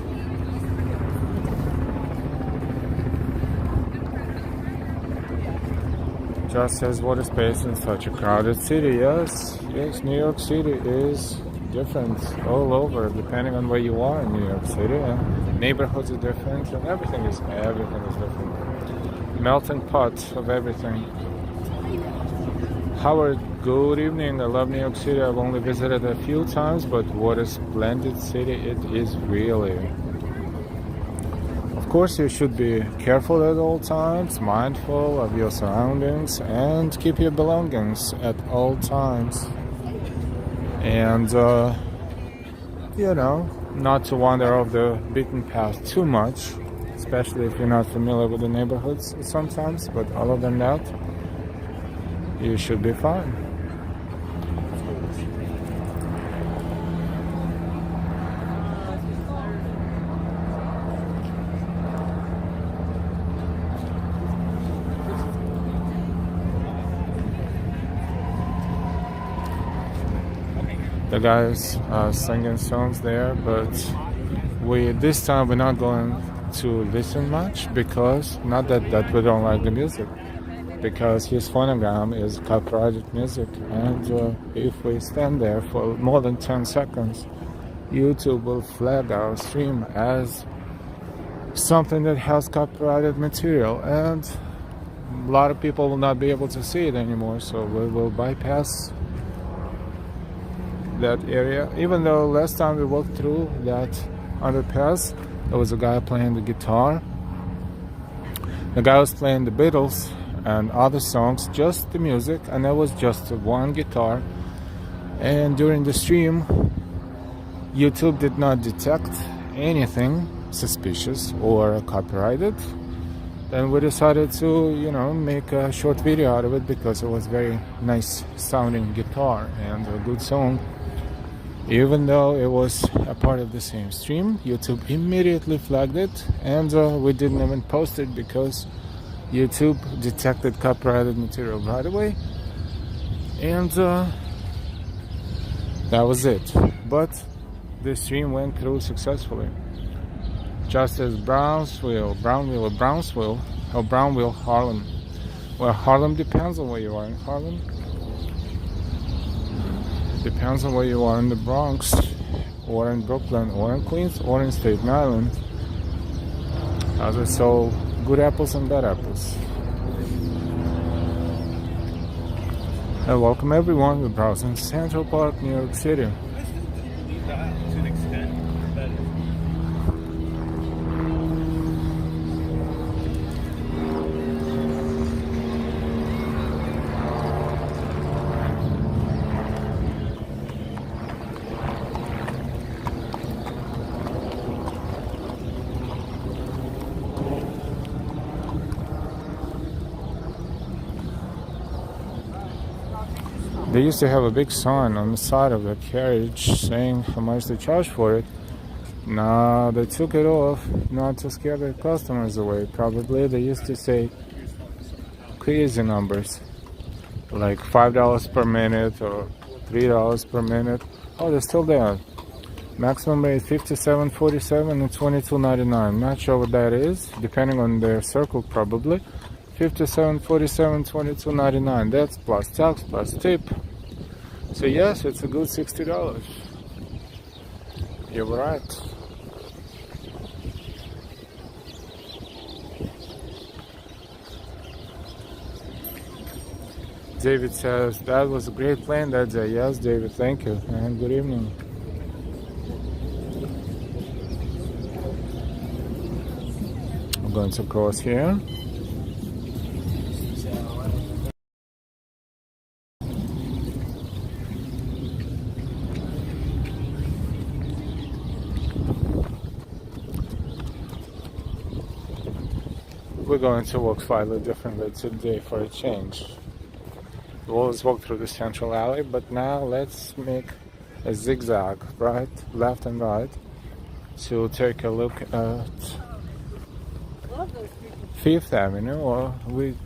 Just says water space in such a crowded city. Yes, New York City is different all over, depending on where you are in New York City. And neighborhoods are different, and everything is different. Melting pot of everything. Howard, good evening. I love New York City. I've only visited a few times, but what a splendid city it is, really. Of course, you should be careful at all times, mindful of your surroundings, and keep your belongings at all times. And, not to wander off the beaten path too much, especially if you're not familiar with the neighborhoods sometimes. But other than that, you should be fine. The guys are singing songs there, but this time we're not going to listen much, because not that we don't like the music, because his phonogram is copyrighted music, and if we stand there for more than 10 seconds, YouTube will flag our stream as something that has copyrighted material, and a lot of people will not be able to see it anymore, so we will bypass that area. Even though last time we walked through that underpass, there was a guy playing the guitar. The guy was playing the Beatles and other songs, just the music, and there was just one guitar. And during the stream, YouTube did not detect anything suspicious or copyrighted. Then we decided to, make a short video out of it, because it was very nice sounding guitar and a good song. Even though it was a part of the same stream, YouTube immediately flagged it, and we didn't even post it because YouTube detected copyrighted material right away, and that was it. But the stream went through successfully. Just as Brownville, Harlem. Well, Harlem depends on where you are in Harlem. Depends on where you are in the Bronx, or in Brooklyn, or in Queens, or in Staten Island. As I saw good apples and bad apples. And welcome everyone. We're browsing Central Park, New York City. To an extent, but they used to have a big sign on the side of the carriage saying how much they charge for it. Now they took it off, not to scare their customers away. Probably they used to say crazy numbers, like $5 per minute or $3 per minute. Oh, they're still there. Maximum rate $57.47 and $22.99. Not sure what that is, depending on their circle probably. $57.47, $22.99. That's plus tax, plus tip. So yes, it's a good $60. You're right. David says, that was a great plane that day. Yes, David, thank you, and good evening. I'm going to cross here. We're going to walk slightly differently today for a change. We always walk through the central alley, but now let's make a zigzag, right, left and right, to take a look at Fifth Avenue, or we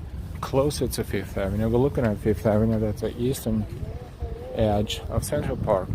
closer to Fifth Avenue. We're looking at Fifth Avenue, that's the eastern edge of Central Park.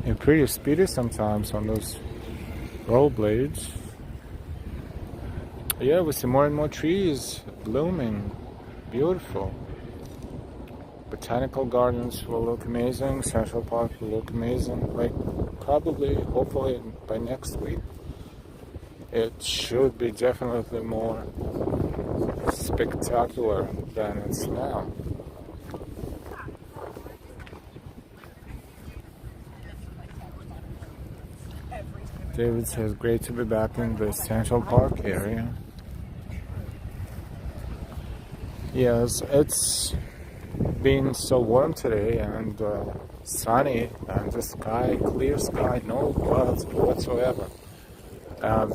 And pretty speedy sometimes on those rollerblades. Yeah, we see more and more trees blooming. Beautiful. Botanical gardens will look amazing. Central Park will look amazing. Like, probably, hopefully, by next week, it should be definitely more spectacular than it's now. David says, great to be back in the Central Park area. Yes, it's been so warm today and sunny, and the sky, clear sky, no clouds whatsoever.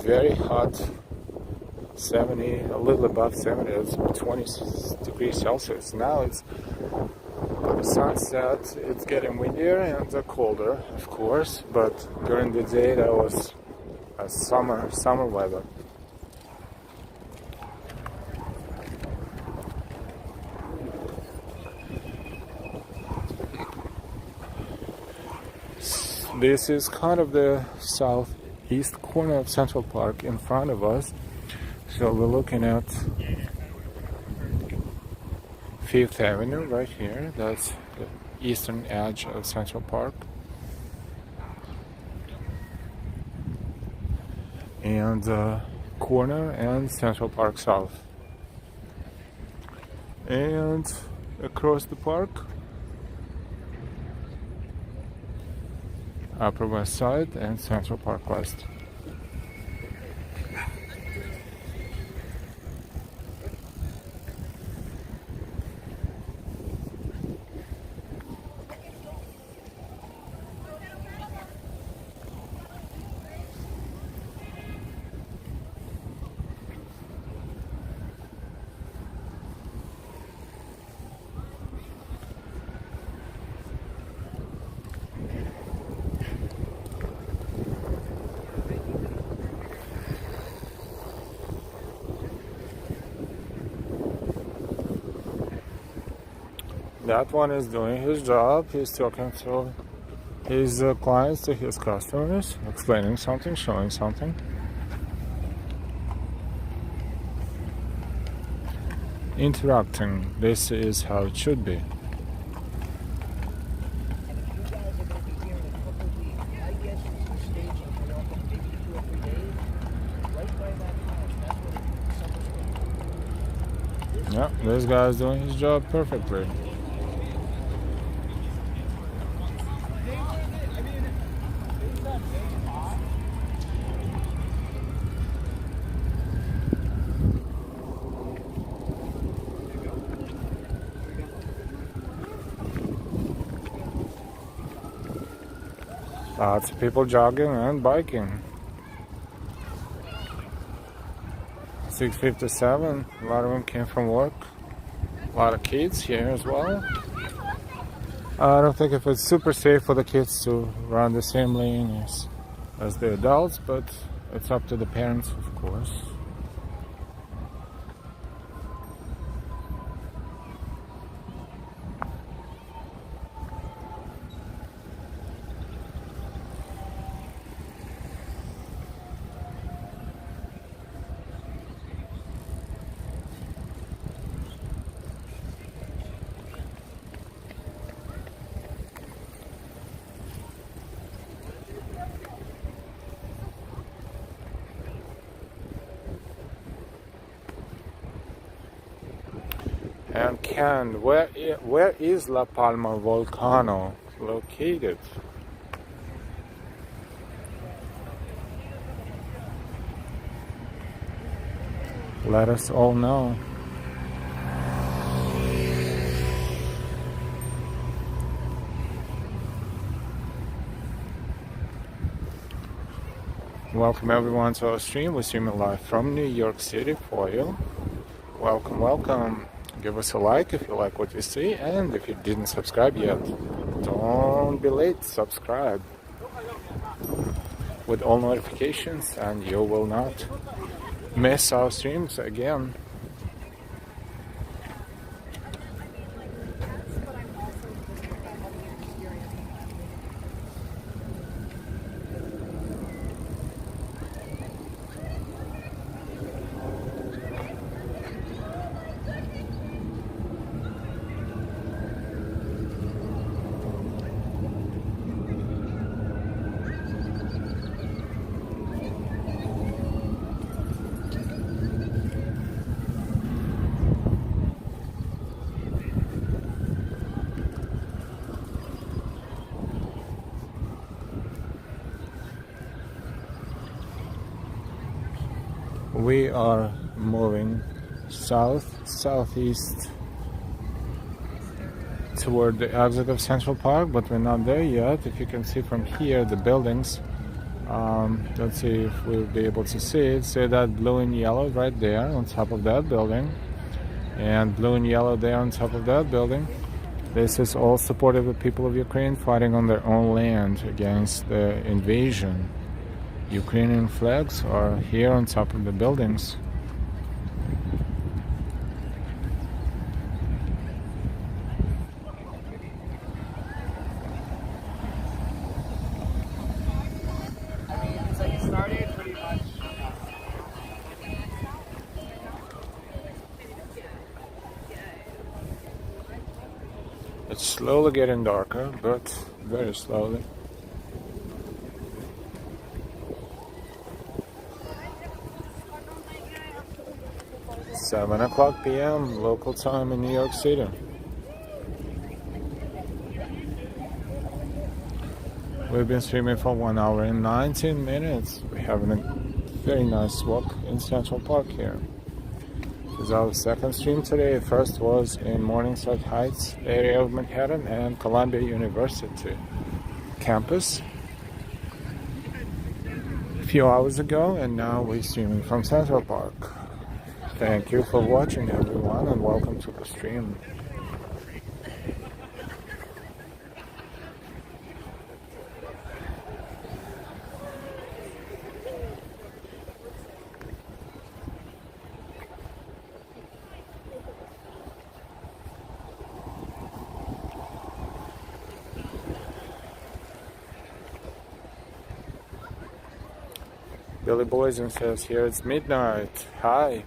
Very hot, 70, a little above 70, it's 20 degrees Celsius. Now it's by the sunset, it's getting windier and colder, of course, but during the day that was summer weather. This is kind of the southeast corner of Central Park in front of us. So we're looking at Fifth Avenue right here. That's the eastern edge of Central Park. And corner and Central Park South. And across the park, Upper West Side and Central Park West. That one is doing his job. He's talking to his clients, to his customers, explaining something, showing something. Interacting. This is how it should be. Yeah, this guy's doing his job perfectly. Lots of people jogging and biking. 6:57. A lot of them came from work. A lot of kids here as well. I don't think if it's super safe for the kids to run the same lane as the adults, but it's up to the parents, of course. And Ken, where is La Palma Volcano located? Let us all know. Welcome everyone to our stream. We're streaming live from New York City for you. Welcome, welcome. Give us a like if you like what you see, and if you didn't subscribe yet, don't be late, subscribe with all notifications and you will not miss our streams again. We are moving southeast toward the exit of Central Park, but we're not there yet. If you can see from here the buildings, let's see if we'll be able to see it. See that blue and yellow right there on top of that building, and blue and yellow there on top of that building. This is all supporting the people of Ukraine fighting on their own land against the invasion. Ukrainian flags are here on top of the buildings. I mean, it's like it started pretty much. It's slowly getting darker, but very slowly. 7:00 p.m. local time in New York City. We've been streaming for 1 hour and 19 minutes. We're having a very nice walk in Central Park here. This is our second stream today. First was in Morningside Heights area of Manhattan and Columbia University campus a few hours ago, and now we're streaming from Central Park. Thank you for watching, everyone, and welcome to the stream. Billy Boysen says here it's midnight. Hi.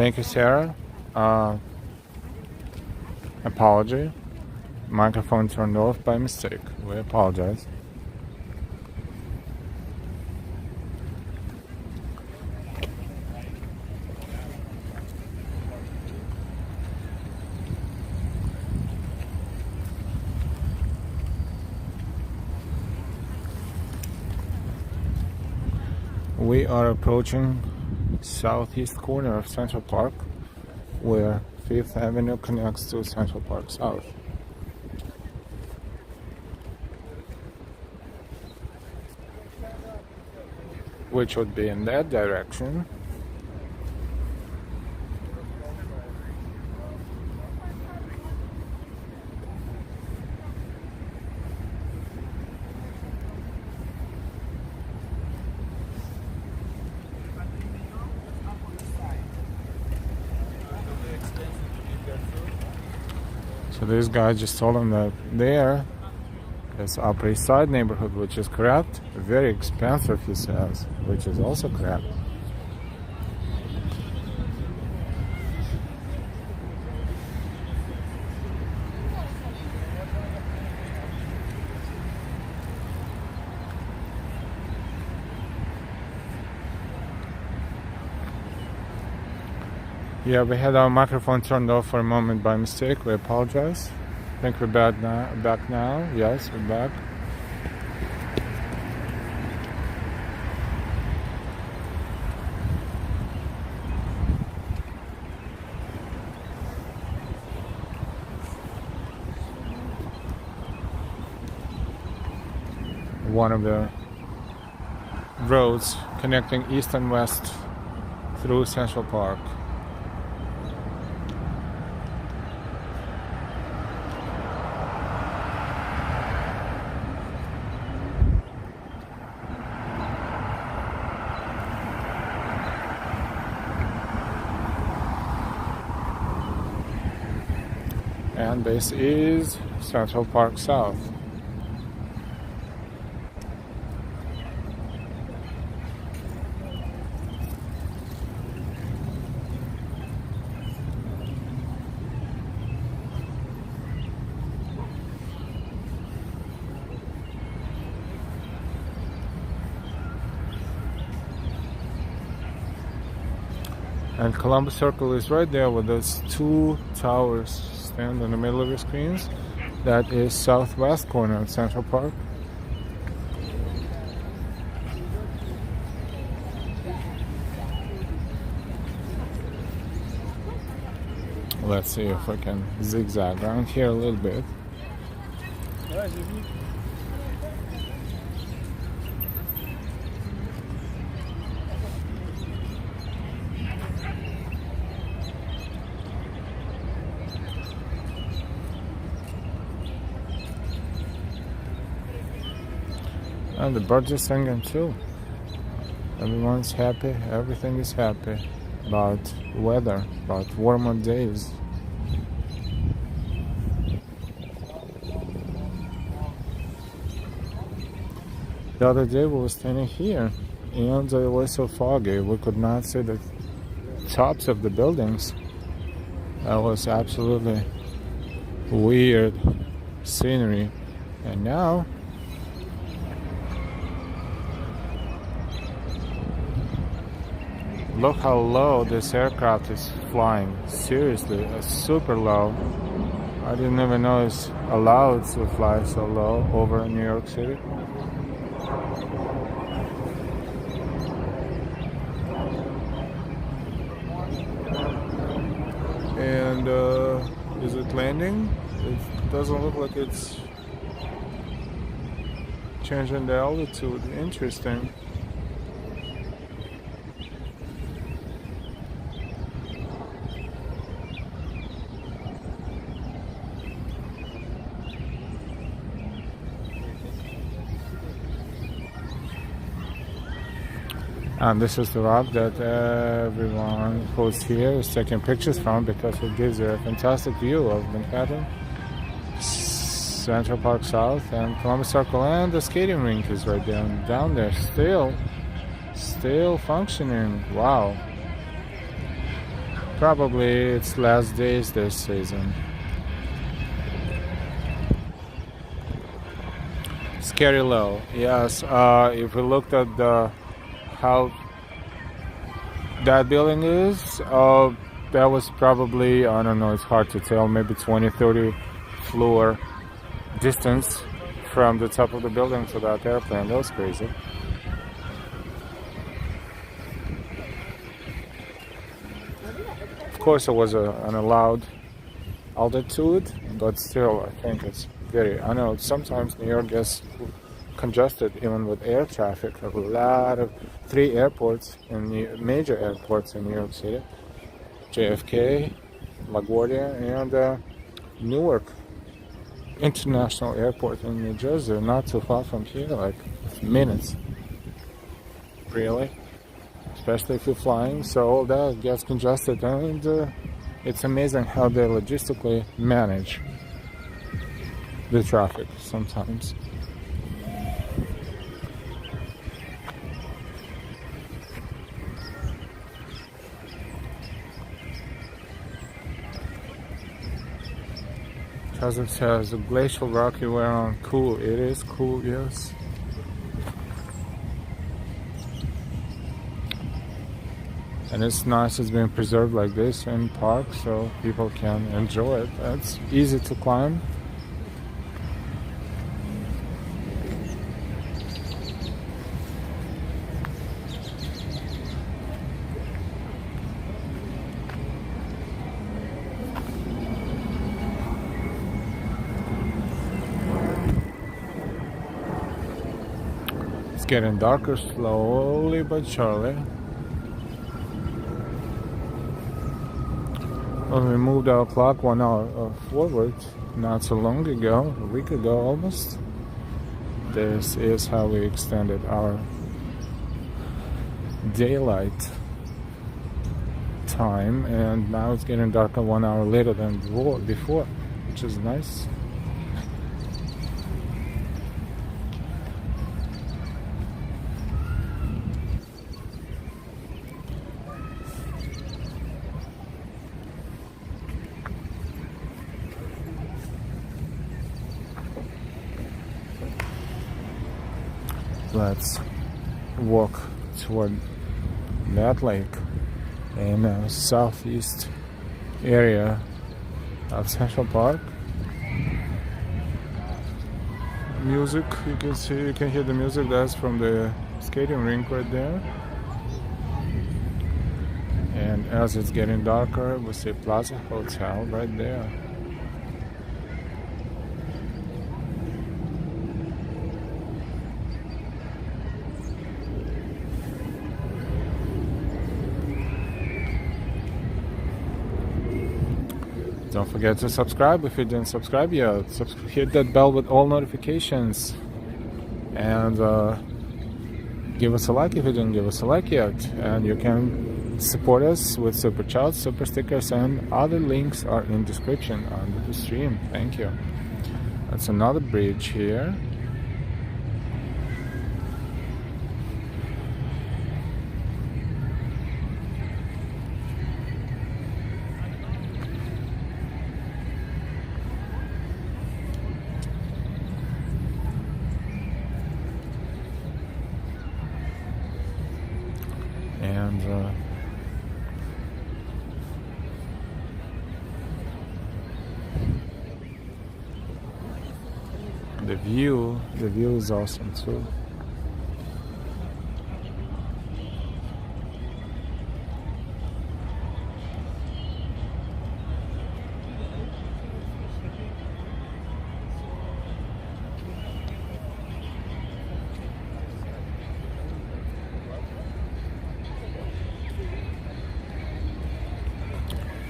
Thank you, Sarah. Apology. Microphone turned off by mistake. We apologize. We are approaching southeast corner of Central Park, where 5th Avenue connects to Central Park South. Which would be in that direction. So this guy just told him that there is Upper East Side neighborhood, which is correct. Very expensive, he says, which is also correct. Yeah, we had our microphone turned off for a moment by mistake. We apologize. I think we're back now. Yes, we're back. One of the roads connecting east and west through Central Park. And this is Central Park South. And Columbus Circle is right there with those two towers stand in the middle of your screens. That is southwest corner of Central Park. Let's see if we can zigzag around here a little bit. And the birds are singing too. Everyone's happy, everything is happy about weather, about warmer days. The other day we were standing here and it was so foggy we could not see the tops of the buildings. That was absolutely weird scenery. And now look how low this aircraft is flying. Seriously, super low. I didn't even know it's allowed to fly so low over New York City. And is it landing? It doesn't look like it's changing the altitude. Interesting. And this is the rock that everyone who's here is taking pictures from because it gives you a fantastic view of Manhattan, Central Park South, and Columbus Circle, and the skating rink is right down there, still functioning. Wow. Probably it's last days this season. Scary low. Yes. If we looked at how that building is, that was probably, I don't know, it's hard to tell, maybe 20-30 floor distance from the top of the building to that airplane. That was crazy. Of course, it was an allowed altitude, but still, I think it's very. I know sometimes New York gets congested even with air traffic. Like a lot of 3 airports major airports in New York City: JFK, LaGuardia, and Newark International Airport in New Jersey, not too far from here, like minutes. Really. Especially if you're flying, so all that gets congested, and it's amazing how they logistically manage the traffic sometimes. Because it says a glacial rocky around cool. It is cool, yes. And it's nice it's being preserved like this in park so people can enjoy it. It's easy to climb. It's getting darker slowly but surely. When we moved our clock 1 hour forward not so long ago, a week ago almost, this is how we extended our daylight time, and now it's getting darker 1 hour later than before, which is nice. Let's walk toward that lake in the southeast area of Central Park. Music, you can hear the music that's from the skating rink right there. And as it's getting darker, we see Plaza Hotel right there. Don't forget to subscribe if you didn't subscribe yet. Hit that bell with all notifications. And give us a like if you didn't give us a like yet. And you can support us with super chats, super stickers, and other links are in description under the stream. Thank you. That's another bridge here. And the view is awesome too.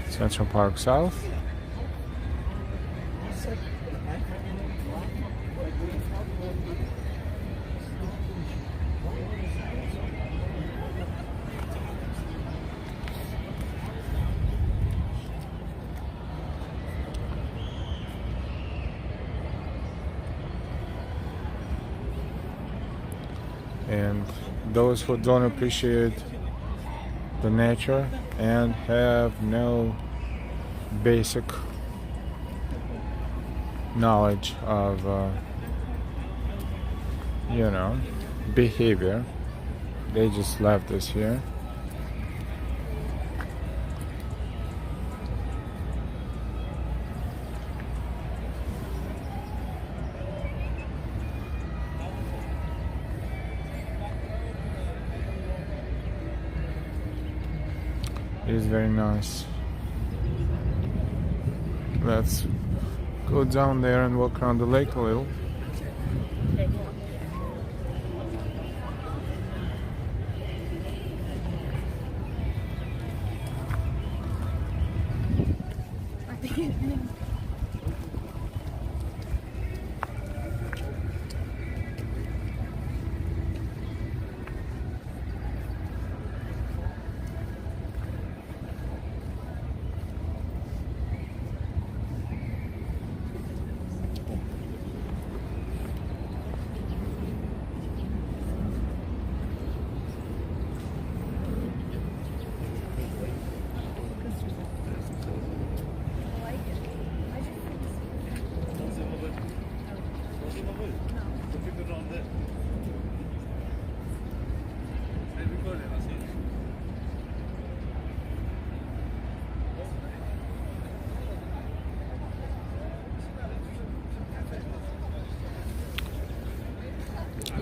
Central Park South. And those who don't appreciate the nature and have no basic knowledge of behavior. They just left us here. It is very nice. Let's go down there and walk around the lake a little.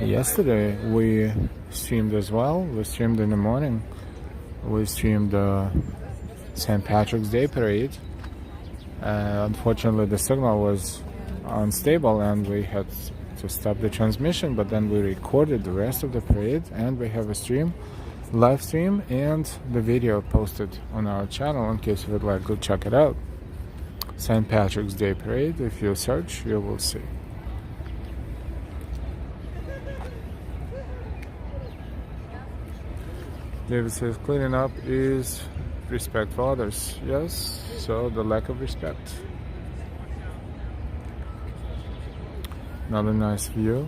Yesterday we streamed as well. We streamed in the morning. We streamed the St. Patrick's Day parade. Unfortunately, the signal was unstable and we had to stop the transmission, but then we recorded the rest of the parade and we have a live stream and the video posted on our channel in case you would like to check it out. St. Patrick's Day parade, if you search, you will see. David says cleaning up is respect for others. Yes, so the lack of respect. Another nice view.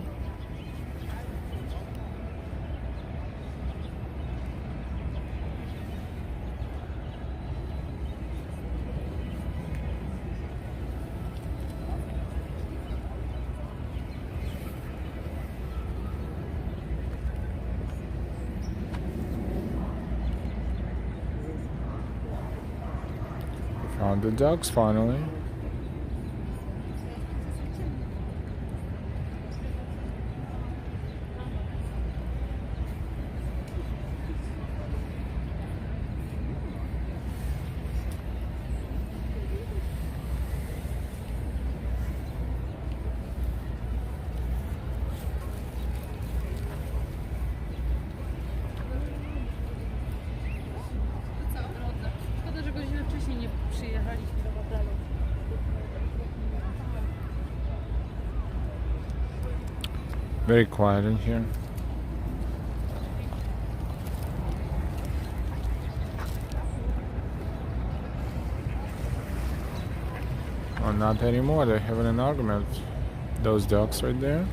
Found the ducks finally. Szkoda, że godzinę wcześniej nie przyjechaliśmy do hotelu. Very quiet in here. Well, not anymore. They're having an argument. Those ducks right there.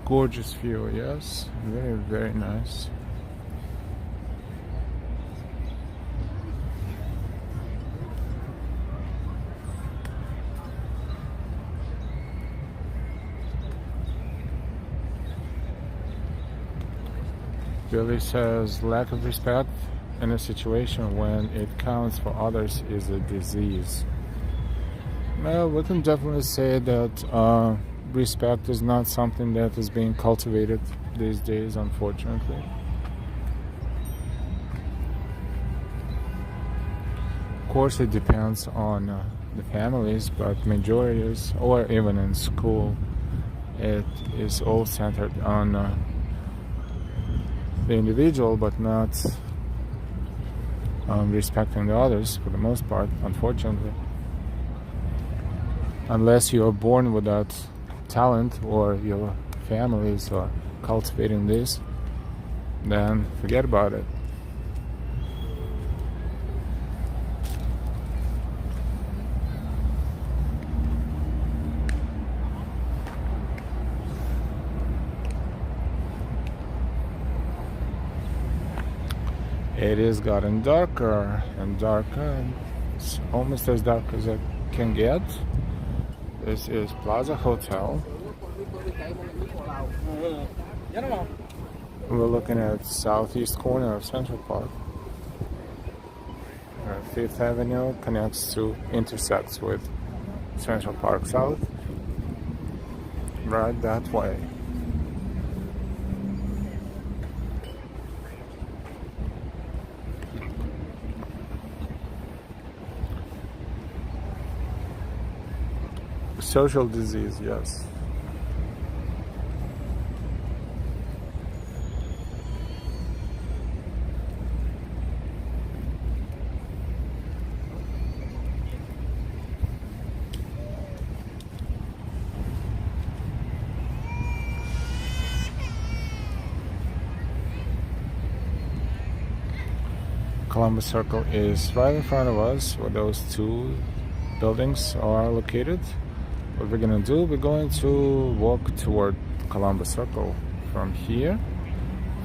Gorgeous view, yes. Very, very nice. Billy says lack of respect in a situation when it counts for others is a disease. Well, we can definitely say that respect is not something that is being cultivated these days, unfortunately. Of course, it depends on the families, but majorities, or even in school, it is all centered on the individual, but not respecting the others for the most part, unfortunately. Unless you are born with that talent, or your families or cultivating this, then forget about it. It is gotten darker and darker. It's almost as dark as it can get. This is Plaza Hotel. We're looking at southeast corner of Central Park. Fifth Avenue intersects with Central Park South. Right that way. Social disease, yes. Columbus Circle is right in front of us, where those two buildings are located. What we're gonna do, we're going to walk toward Columbus Circle from here,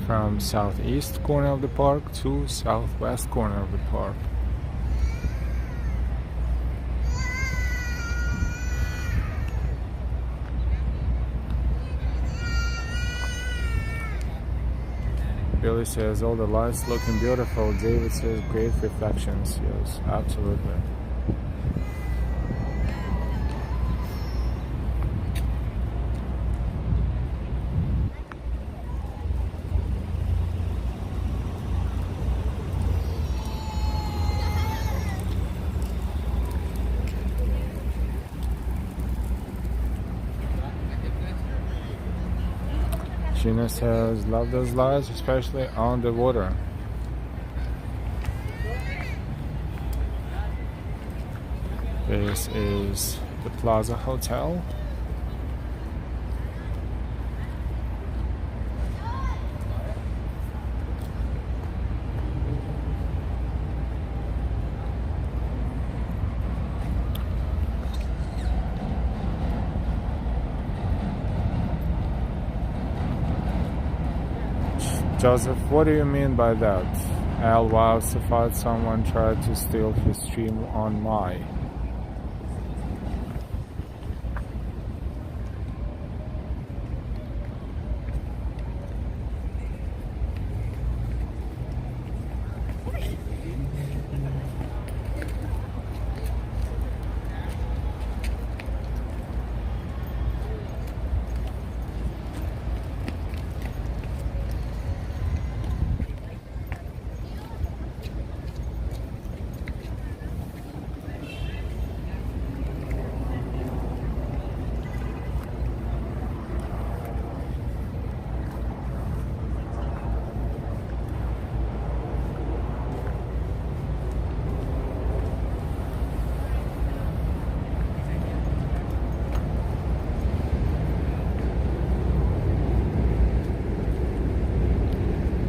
from southeast corner of the park to southwest corner of the park. Billy says all the lights looking beautiful. David says great reflections. Yes, absolutely. Gina says, love those lights, especially on the water. This is the Plaza Hotel. Joseph, what do you mean by that? Al Wowsified someone tried to steal his stream on my.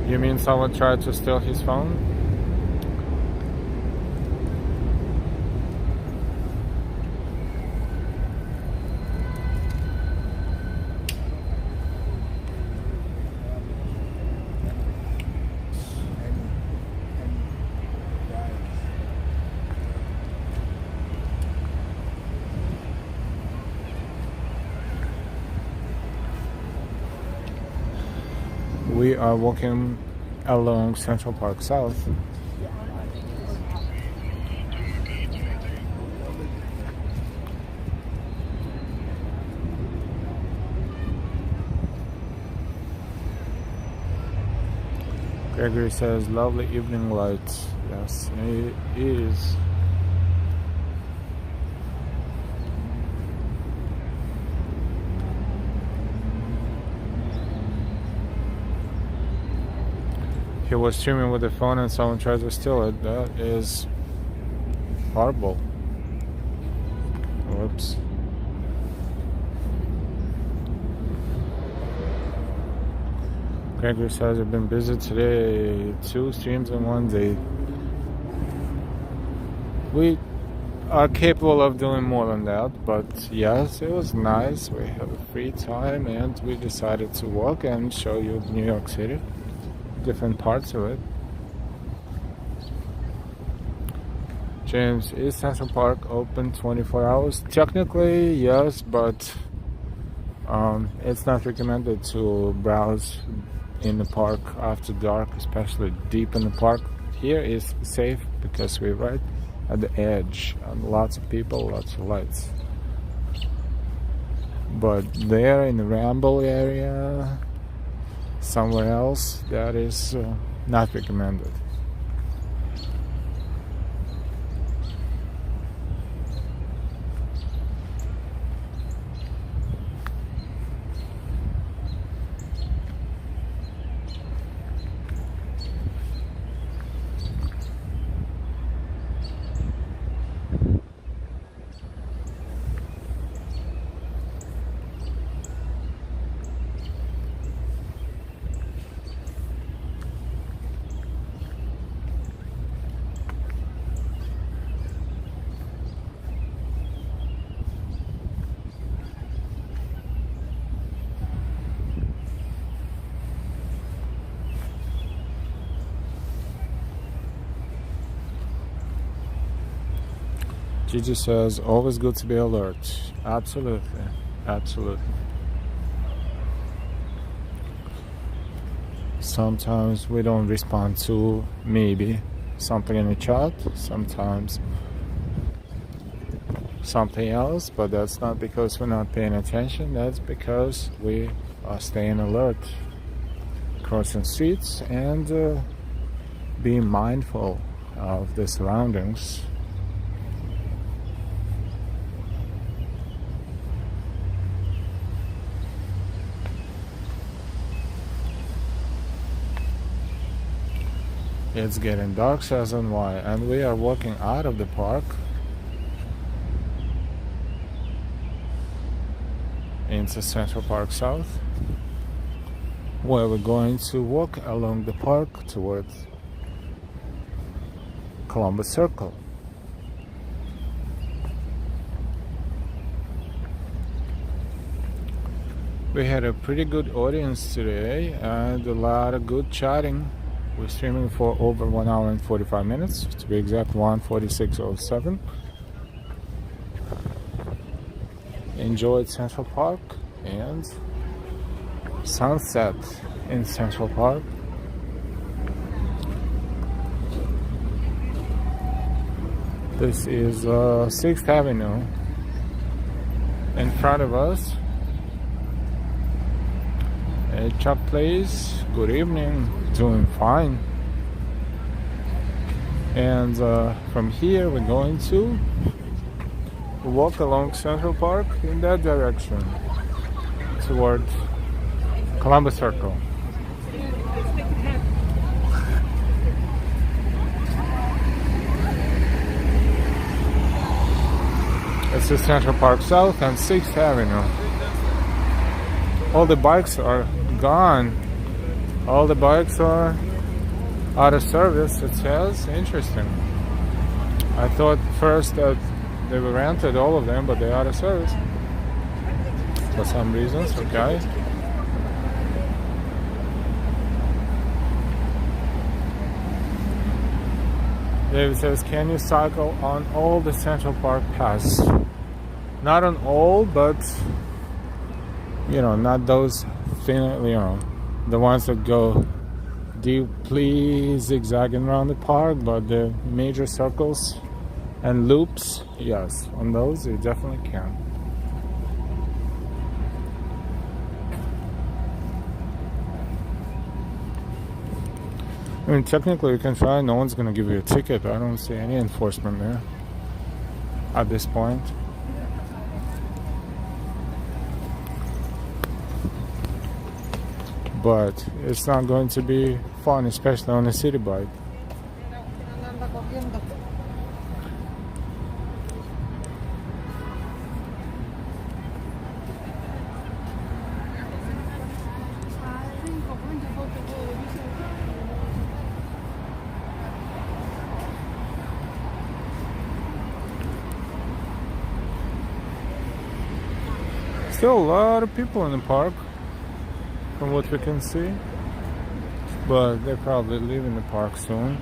You mean someone tried to steal his phone? We are walking along Central Park South. Gregory says, lovely evening lights. Yes, it is. He was streaming with the phone and someone tried to steal it. That is horrible. Whoops. Gregory says I've been busy today. 2 streams in one day. We are capable of doing more than that, but yes, it was nice. We have a free time and we decided to walk and show you New York City, different parts of it. James, is Central Park open 24 hours? Technically, yes, but it's not recommended to browse in the park after dark, especially deep in the park. Here is safe because we're right at the edge and lots of people, lots of lights. But there in the Ramble area, somewhere else, that is not recommended. Gigi says, always good to be alert. Absolutely. Absolutely. Sometimes we don't respond to maybe something in the chat. Sometimes something else. But that's not because we're not paying attention. That's because we are staying alert. Crossing streets and being mindful of the surroundings. It's getting dark, says NY, and we are walking out of the park into Central Park South, where we're going to walk along the park towards Columbus Circle. We had a pretty good audience today and a lot of good chatting. We're streaming for over 1 hour and 45 minutes, to be exact, 1:46:07. Enjoyed Central Park and sunset in Central Park. This is 6th Avenue in front of us. Hey, Chuck Place, good evening, doing fine. And from here we're going to walk along Central Park in that direction toward Columbus Circle. This is Central Park South and 6th Avenue. All the bikes are gone. All the bikes are out of service, it says. Interesting. I thought first that they were rented, all of them, but they're out of service for some reasons. Okay. David says, can you cycle on all the Central Park paths? Not on all, but not those thin, the ones that go deeply zigzagging around the park, but the major circles and loops, yes, on those you definitely can. I mean, technically you can try, no one's gonna give you a ticket. I don't see any enforcement there at this point. But it's not going to be fun, especially on a city bike. Still a lot of people in the park, from what we can see, but they're probably leaving the park soon.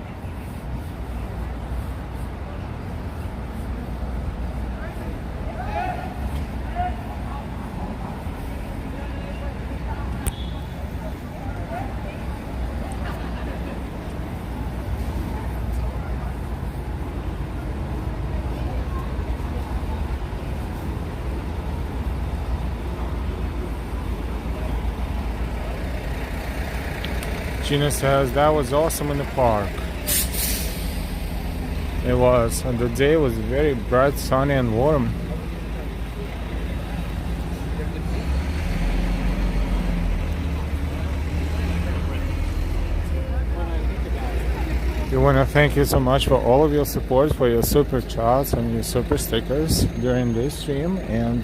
Gina says that was awesome in the park. It was, and the day was very bright, sunny, and warm. We want to thank you so much for all of your support, for your super chats and your super stickers during this stream and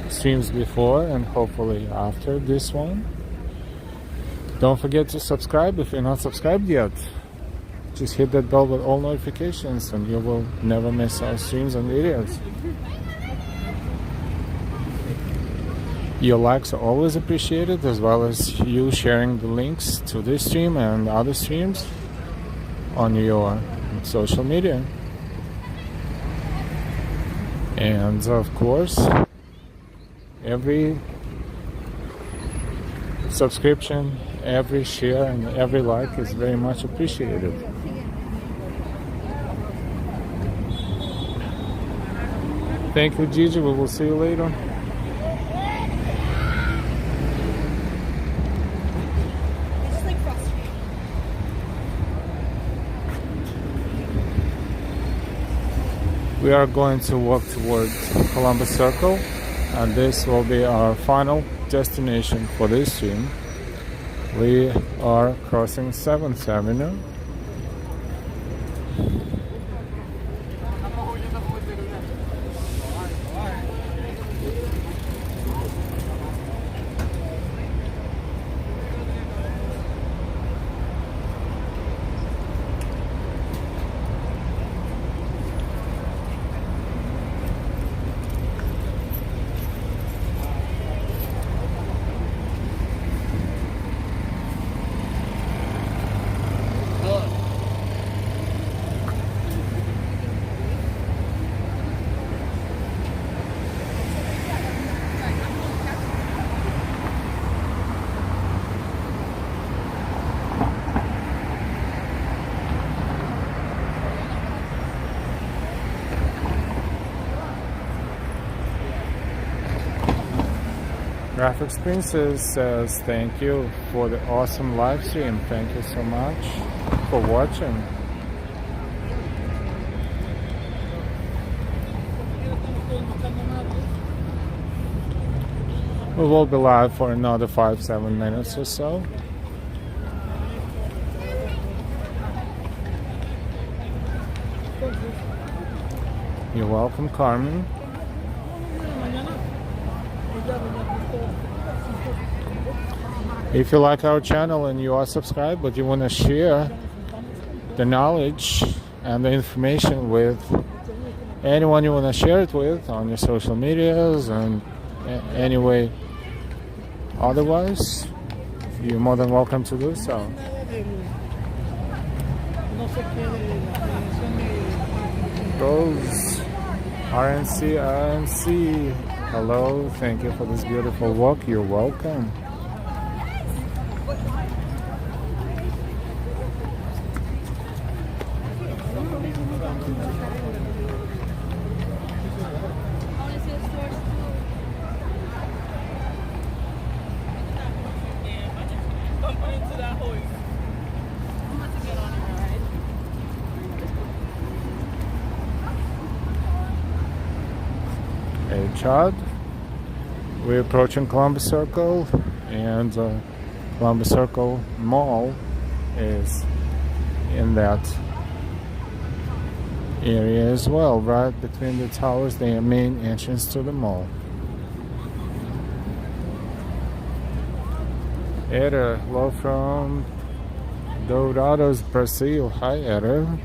streams before, and hopefully after this one. Don't forget to subscribe if you're not subscribed yet. Just hit that bell with all notifications and you will never miss our streams and videos. Your likes are always appreciated, as well as you sharing the links to this stream and other streams on your social media. And of course, every subscription, every share, and every like is very much appreciated. Thank you, Gigi. We will see you later. We are going to walk towards Columbus Circle, and this will be our final destination for this stream. We are crossing 7th Avenue. Graphics Princess says thank you for the awesome live stream. Thank you so much for watching. We will be live for another 5-7 minutes or so. You're welcome, Carmen. If you like our channel and you are subscribed, but you want to share the knowledge and the information with anyone you want to share it with on your social medias and anyway otherwise, you're more than welcome to do so. Rose, RNC, hello, thank you for this beautiful walk. You're welcome. Hey Chad, we're approaching Columbus Circle, and Columbus Circle Mall is in that area as well, right between the towers, the main entrance to the mall. Eda, hello from Dourados, Brazil. Hi Eda.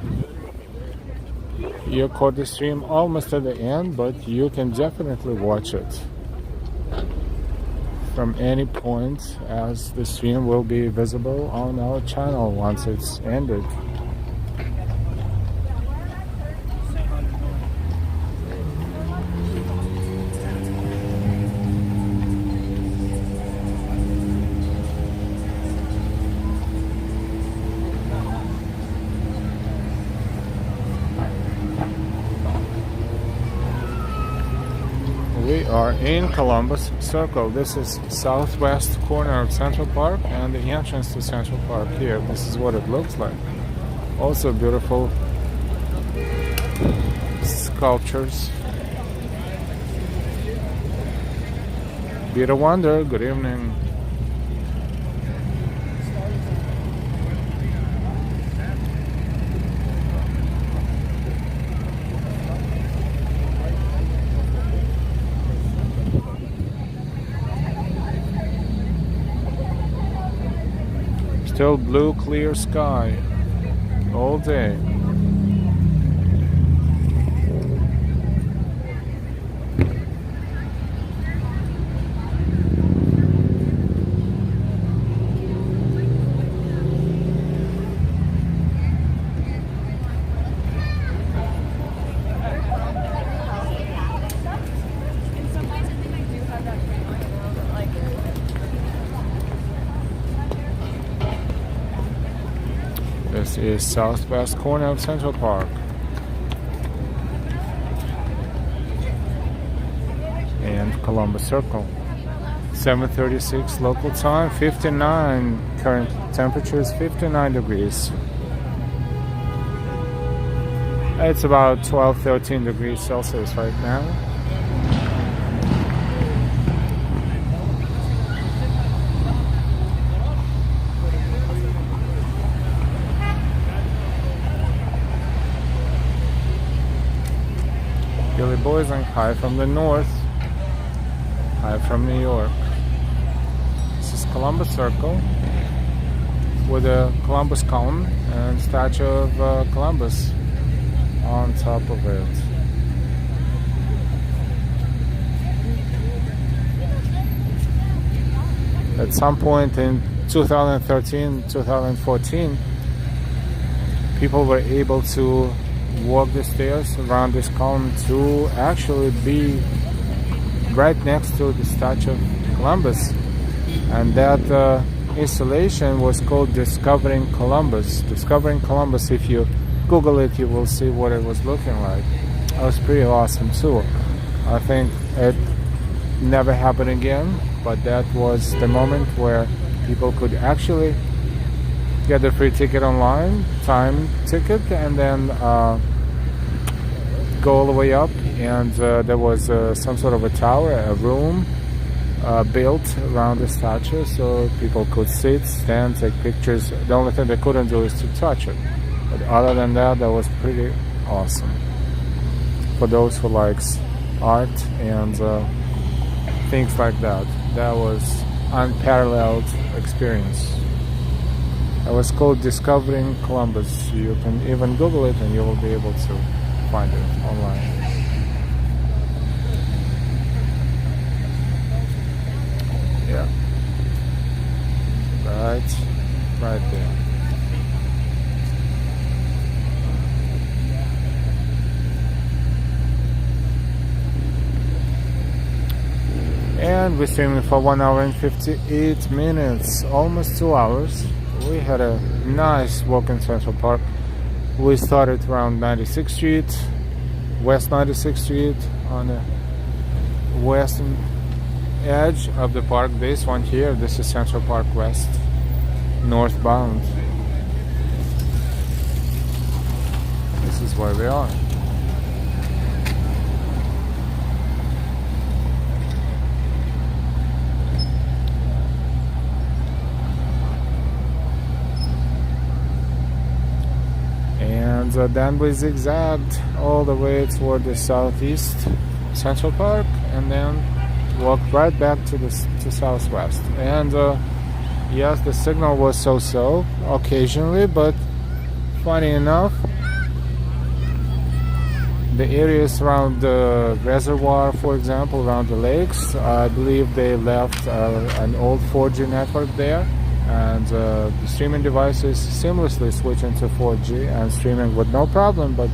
You caught the stream almost at the end, but you can definitely watch it from any point, as the stream will be visible on our channel once it's ended. We are in Columbus Circle. This is southwest corner of Central Park and the entrance to Central Park here. This is what it looks like. Also beautiful sculptures. Peter Wonder, good evening. Still blue, clear sky all day. This is southwest corner of Central Park. And Columbus Circle. 7:36 local time, 59 current temperatures, 59 degrees. It's about 12-13 degrees Celsius right now. Billy Boysen, hi from the north, hi from New York. This is Columbus Circle with a Columbus column and statue of Columbus on top of it. At some point in 2013, 2014, people were able to walk the stairs around this column to actually be right next to the statue of Columbus, and that installation was called Discovering Columbus. Discovering Columbus, if you Google it, you will see what it was looking like. It was pretty awesome too. I think it never happened again, but that was the moment where people could actually get a free ticket online, time ticket, and then go all the way up. And there was some sort of a tower, a room built around the statue, so people could sit, stand, take pictures. The only thing they couldn't do is to touch it. But other than that, that was pretty awesome. For those who likes art and things like that, that was unparalleled experience. It was called Discovering Columbus. You can even Google it and you will be able to find it online. Yeah. Right there. And we're streaming for 1 hour and 58 minutes, almost 2 hours. We had a nice walk in Central Park. We started around 96th Street, West 96th Street, on the western edge of the park. This one here, this is Central Park West, northbound. This is where we are. And then we zigzagged all the way toward the southeast Central Park, and then walked right back to southwest. And yes, the signal was so-so occasionally, but funny enough, the areas around the reservoir, for example, around the lakes, I believe they left an old 4G network there, and the streaming devices seamlessly switch into 4G and streaming with no problem. But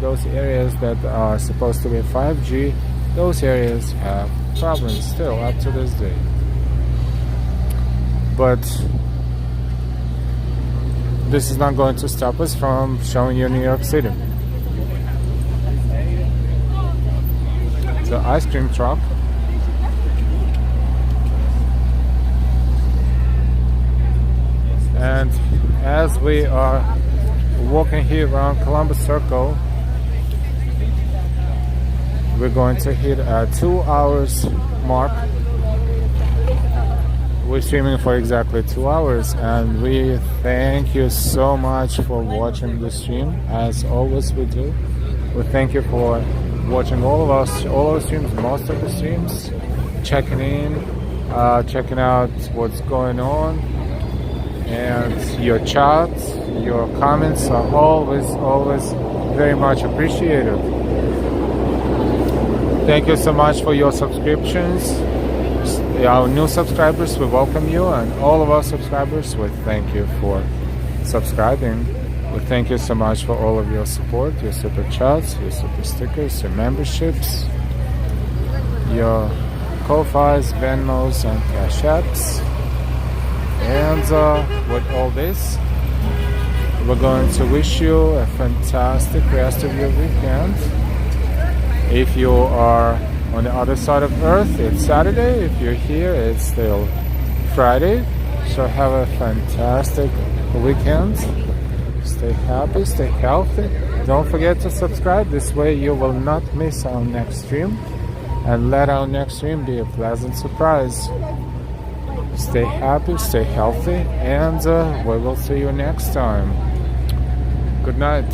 those areas that are supposed to be 5G, those areas have problems still up to this day. But this is not going to stop us from showing you New York City. The ice cream truck. And as we are walking here around Columbus Circle, we're going to hit a 2 hours mark. We're streaming for exactly 2 hours, and we thank you so much for watching the stream. As always we do. We thank you for watching all our streams, most of the streams, checking in, checking out what's going on, and your chats, your comments are always very much appreciated. Thank you so much for your subscriptions. Our new subscribers, we welcome you, and all of our subscribers, we thank you for subscribing. We thank you so much for all of your support, your super chats, your super stickers, your memberships, your Ko-Fis, Venmos, and Cash Apps. And with all this, we're going to wish you a fantastic rest of your weekend. If you are on the other side of Earth, it's Saturday. If you're here, it's still Friday. So have a fantastic weekend. Stay happy, stay healthy. Don't forget to subscribe. This way you will not miss our next stream. And let our next stream be a pleasant surprise. Stay happy, stay healthy, and we will see you next time. Good night.